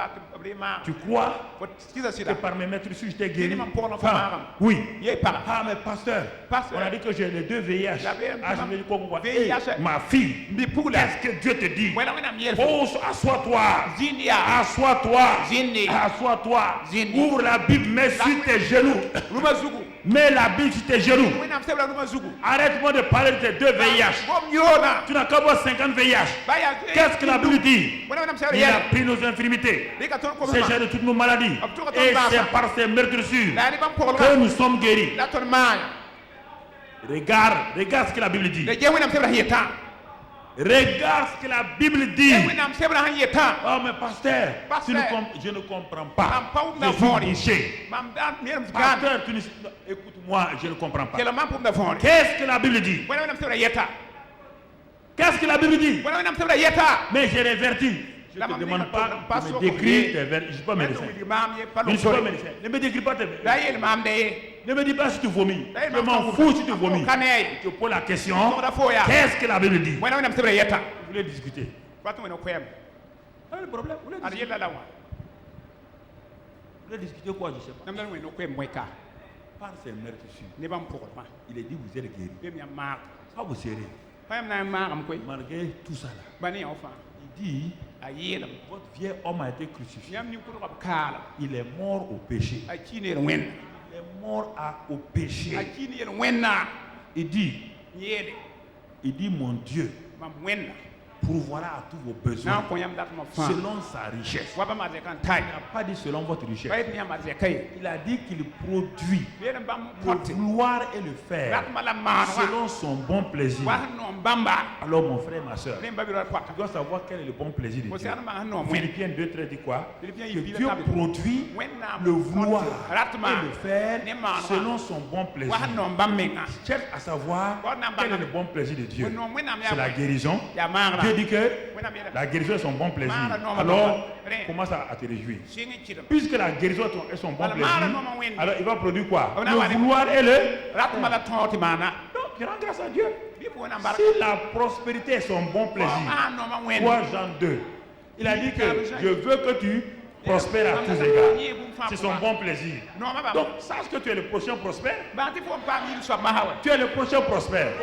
Tu crois que par mes maîtres je t'ai guéri? Oui. Ah, mais pasteur, on a dit que j'ai les 2 VIH. Ah, je vais dire quoi? Hey, ma fille, qu'est-ce que Dieu te dit? Oh, assois-toi. Assois-toi. Assois-toi. Ouvre la Bible, mets sur tes genoux. Mets la Bible sur tes genoux. Arrête-moi de parler de tes 2 VIH. Tu n'as qu'à avoir 50 VIH. Qu'est-ce que la Bible dit? Il a pris nos infirmités, c'est géré toutes nos maladies. Et c'est par ses meurtrissures que nous sommes guéris. Regarde ce que la Bible dit. Regarde ce que la Bible dit. Oh mais pasteur, je ne comprends pas. Je suis bouché. Pasteur, écoute-moi, je ne comprends pas. Qu'est-ce que la Bible dit? Qu'est-ce que la Bible dit? Mais j'ai les vertus. Je ne te demande pas de me décrire tes vertus. Je ne suis pas médecin. Je ne suis pas médecin. Ne me décris pas tes vertus. Ne me dis pas si tu vomis. Je m'en fous si tu vomis. Je pose la question. Qu'est-ce que la Bible dit? Vous voulez discuter? Quel est le problème? Vous voulez discuter quoi? Je ne sais pas. Par ses meurtrissures, il est dit vous êtes guéris. Ça vous serez. Malgré tout ça là, il dit votre vieil homme a été crucifié. Il est mort au péché. Il est mort au péché. Il dit mon Dieu pourvoira à tous vos besoins selon sa richesse. Il n'a pas dit selon votre richesse. Il a dit qu'il produit le vouloir et le faire selon son bon plaisir. Alors mon frère, ma soeur, tu dois savoir quel est le bon plaisir de Dieu. Philippiens 2:13 dit quoi? Que Dieu produit le vouloir et le faire selon son bon plaisir. Cherche à savoir quel est le bon plaisir de Dieu. C'est la guérison. Dieu dit que la guérison est son bon plaisir. Alors, commence à te réjouir. Puisque la guérison est son bon plaisir, alors il va produire quoi? Le vouloir et le... Donc, il rend grâce à Dieu. Si la prospérité est son bon plaisir, 3 Jean 2, il a dit que je veux que tu prospères à tous égards. C'est son bon plaisir. Donc, sache que tu es le prochain prospère. Tu es le prochain prospère.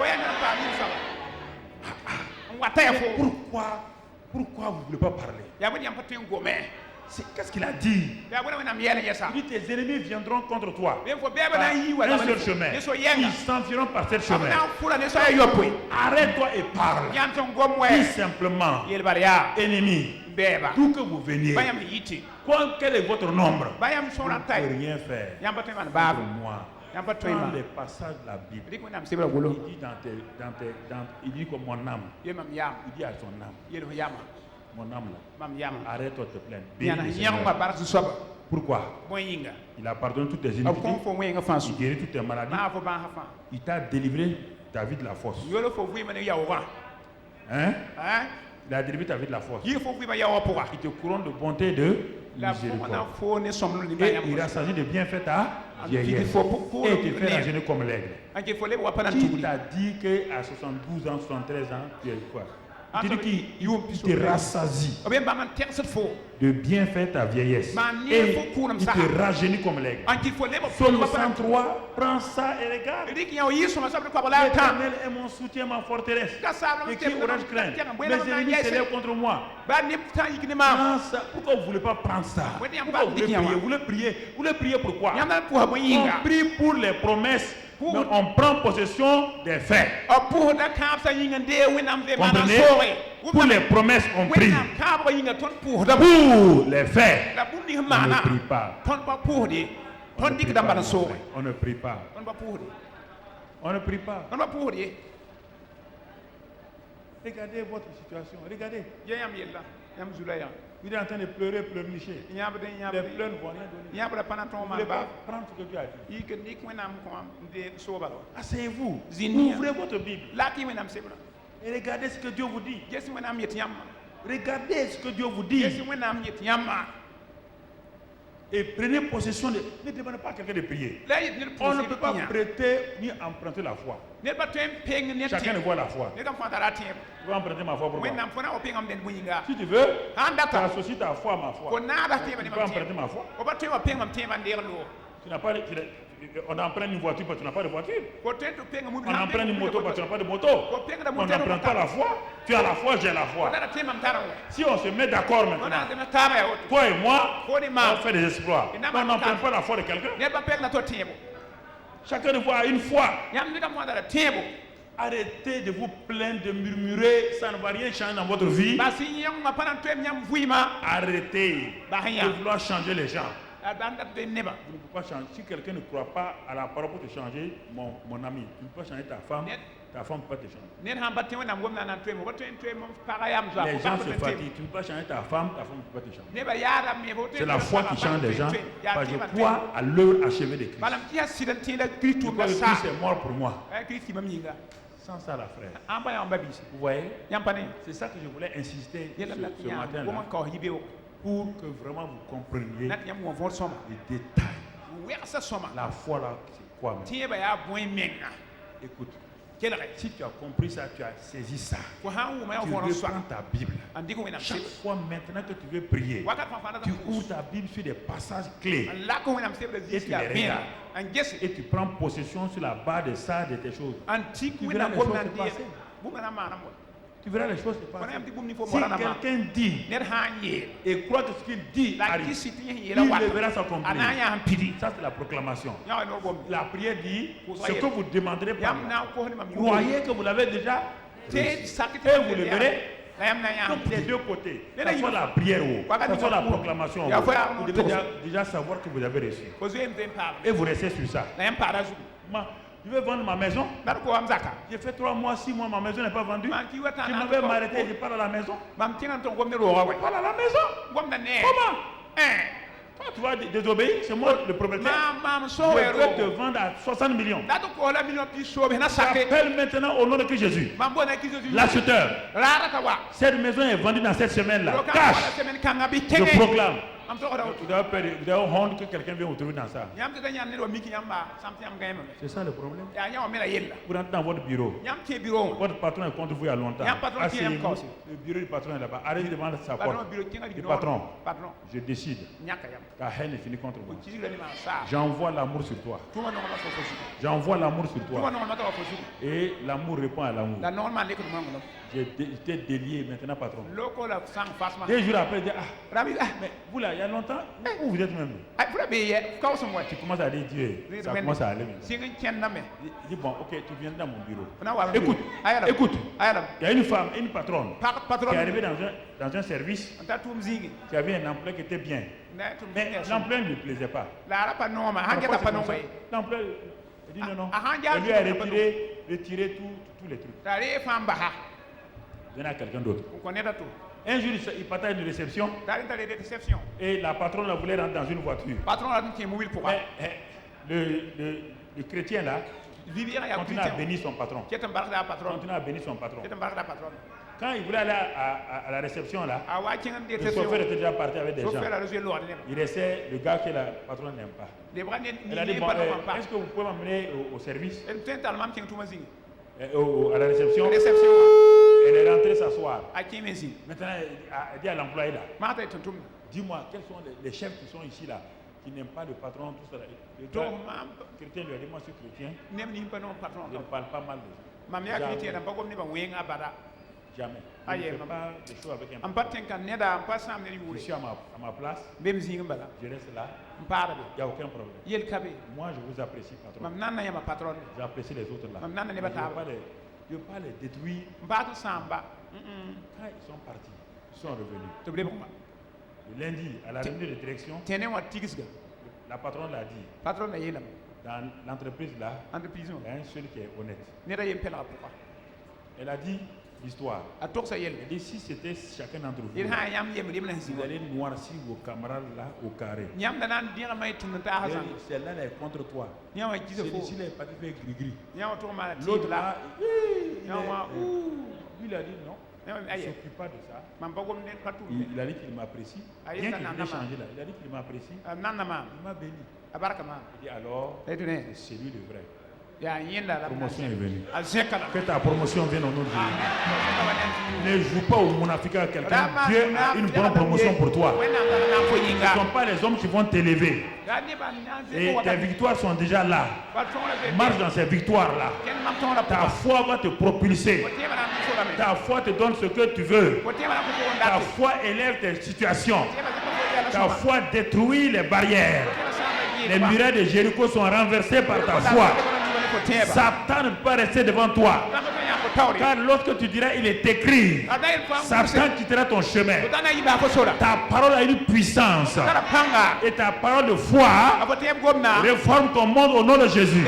Pourquoi vous ne voulez pas parler? Qu'est-ce qu'il a dit? Il dit tes ennemis viendront contre toi par un seul chemin. Ils s'enfuiront par ce chemin. Arrête-toi et parle. Dis simplement, ennemis, d'où que vous veniez, quel est votre nombre, vous ne pouvez rien faire pour moi. Dans les passages de la Bible, il dit comme mon âme, il dit à son âme, mon âme là, arrête-toi de te plaindre. Pourquoi? Il a pardonné toutes tes iniquités, il guérit toutes tes maladies, il t'a délivré ta vie de la force. Hein? Il a délivré ta vie de la force. Il te couronne de bonté et de miséricorde. Et il a s'agit de bien faire ta vieillesse. Et te faire rajeunir comme l'aigle. Qui t'a dit qu'à 72 ans, 73 ans, tu es quoi? Il dit qu'il te rassasie de bien faire ta vieillesse. Et il te rajeunit comme l'aigle. Psaume 103, prends ça et regarde. L'Éternel est mon soutien, ma forteresse. Et qui aurais-je crainte? Mes ennemis s'élèvent contre moi. Prends ça. Pourquoi vous ne voulez pas prendre ça? Pourquoi vous voulez prier? Vous voulez prier pourquoi? On prie pour les promesses. Mais on prend possession des faits. Comprenez? Pour les promesses, on prie. Pour les faits, on ne prie pas. On ne prie pas. On ne prie pas. Regardez votre situation. Regardez. Vous êtes en train de pleurer, pleurnicher. Les pleurs ne vont rien donner. Vous ne voulez pas prendre ce que Dieu a dit. Asseyez-vous. Ouvrez votre Bible. Et regardez ce que Dieu vous dit. Regardez ce que Dieu vous dit. Et prenez possession de... Ne demandez pas à quelqu'un de prier. On ne peut pas prêter ni emprunter la foi. Chacun ne voit la foi. Tu vas emprunter ma foi pour moi. Si tu veux, tu associes ta foi à ma foi. Tu peux emprunter ma foi. Tu n'as pas... On emprunte une voiture parce que tu n'as pas de voiture. On emprunte une moto parce que tu n'as pas de moto. On n'emprunte pas la foi. Tu as la foi, j'ai la foi. Si on se met d'accord maintenant, toi et moi, on fait des exploits. On n'emprunte pas la foi de quelqu'un. Chacun de vous a une foi. Arrêtez de vous plaindre, de murmurer, ça ne va rien changer dans votre vie. Arrêtez de vouloir changer les gens. Vous ne pouvez pas changer. Si quelqu'un ne croit pas à la parole pour te changer, mon ami, tu ne peux pas changer ta femme ne peut pas te changer. Les gens se fatiguent, tu ne peux pas changer ta femme ne peut pas te changer. C'est la foi qui change les gens. Parce que je crois à l'œuvre achevée de Christ. Je crois que Christ est mort pour moi. Sans ça, la frère. Vous voyez? C'est ça que je voulais insister ce matin-là. Pour que vraiment vous compreniez les détails. La foi là, c'est quoi même? Écoute, si tu as compris ça, tu as saisi ça, tu reprends ta Bible. Chaque fois maintenant que tu veux prier, tu ouvres ta Bible sur des passages clés et tu les regardes. Et tu prends possession sur la base de ça, de tes choses. Tu verras les choses se passer. Tu verras les choses se passer. Si quelqu'un dit et croit que ce qu'il dit arrive, il le verra s'accomplir. Ça, c'est la proclamation. La prière dit ce que vous demanderez par moi. Croyez que vous l'avez déjà et vous le verrez. Donc, des deux côtés, que ce soit la prière ou que ce soit la proclamation, vous devez déjà savoir que vous avez reçu. Et vous restez sur ça. Je veux vendre ma maison. J'ai fait 3 mois, 6 mois, ma maison n'est pas vendue. Je m'avais m'arrêter, je pars à la maison. Je pars à la maison. Comment? Toi, tu vas désobéir, c'est moi le propriétaire. Je vais te vendre à 60 millions. J'appelle maintenant au nom de Christ Jésus l'acheteur. Cette maison est vendue dans cette semaine-là. Cash. Je proclame. Vous avez honte que quelqu'un vienne vous trouver dans ça. C'est ça le problème. Vous rentrez dans votre bureau. Votre patron est contre vous il y a longtemps. Le bureau du patron est là-bas. Arrêtez devant sa porte. Le patron, je décide. Ta haine est finie contre moi. J'envoie l'amour sur toi. J'envoie l'amour sur toi. Et l'amour répond à l'amour. J'étais délié maintenant, patron. 2 jours après, je dis, mais vous là, il y a longtemps, où vous êtes même? Tu commences à dire Dieu, ça commence à aller maintenant. Il dit, bon, ok, tu viens dans mon bureau. Écoute, il y a une femme, une patronne, qui est arrivée dans un service, qui avait un emploi qui était bien. Mais l'emploi ne lui plaisait pas. L'emploi, il dit non. Elle lui a retiré tous les trucs. Donner à quelqu'un d'autre. Un jour, il partait à une réception. Et la patronne voulait rentrer dans une voiture. Le chrétien là continue à bénir son patron. Quand il voulait aller à la réception là, le chauffeur était déjà parti avec des gens. Il restait le gars que la patronne n'aime pas. Elle a dit, bon, est-ce que vous pouvez m'amener au service? À la réception. Elle est rentrée s'asseoir. Maintenant, elle dit à l'employé là, dis-moi, quels sont les chefs qui sont ici là, qui n'aiment pas le patron, tout ça. Le chrétien lui a dit, moi je suis chrétien, je ne parle pas mal de ça. Jamais. Je ne fais pas de choses avec un patron. Je suis à ma place, je reste là, il n'y a aucun problème. Moi je vous apprécie, patron. J'apprécie les autres là. Je ne veux pas les détruire. Quand ils sont partis, ils sont revenus. Le lundi, à la réunion de direction, la patronne l'a dit. Dans l'entreprise là, il y a un seul qui est honnête. Elle a dit l'histoire. Elle dit si c'était chacun d'entre vous, vous allez noircir vos camarades là au carré. Celle-là est contre toi. Celui-ci est parti faire gris-gris. L'autre là, lui il a dit non. Il ne s'occupe pas de ça. Il a dit qu'il m'apprécie. Bien qu'il ait changé là, il a dit qu'il m'apprécie. Il m'a béni. Il dit alors, c'est lui le vrai. La promotion est venue. Que ta promotion vienne au nom de Dieu. Ne joue pas au monafika à quelqu'un. Dieu a une bonne promotion pour toi. Ce ne sont pas les hommes qui vont t'élever. Et tes victoires sont déjà là. Marche dans ces victoires-là. Ta foi va te propulser. Ta foi te donne ce que tu veux. Ta foi élève tes situations. Ta foi détruit les barrières. Les murailles de Jéricho sont renversées par ta foi. Satan ne peut pas rester devant toi. Car lorsque tu diras il est écrit, Satan quittera ton chemin. Ta parole a une puissance. Et ta parole de foi réforme ton monde au nom de Jésus.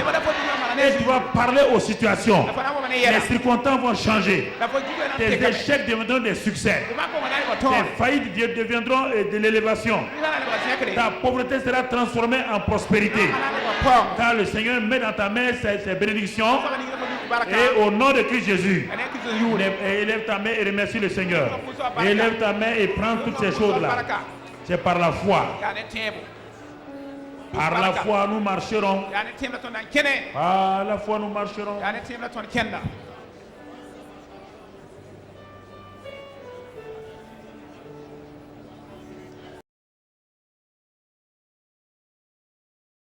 Et tu vas parler aux situations. Les circonstances vont changer. Tes échecs deviendront des succès. Tes faillites deviendront de l'élévation. Ta pauvreté sera transformée en prospérité. Car le Seigneur met dans ta main ses bénédictions. Et au nom de Christ Jésus, élève ta main et remercie le Seigneur. Élève ta main et prends toutes ces choses-là. C'est par la foi. Par la foi, nous marcherons. Par la foi, nous marcherons.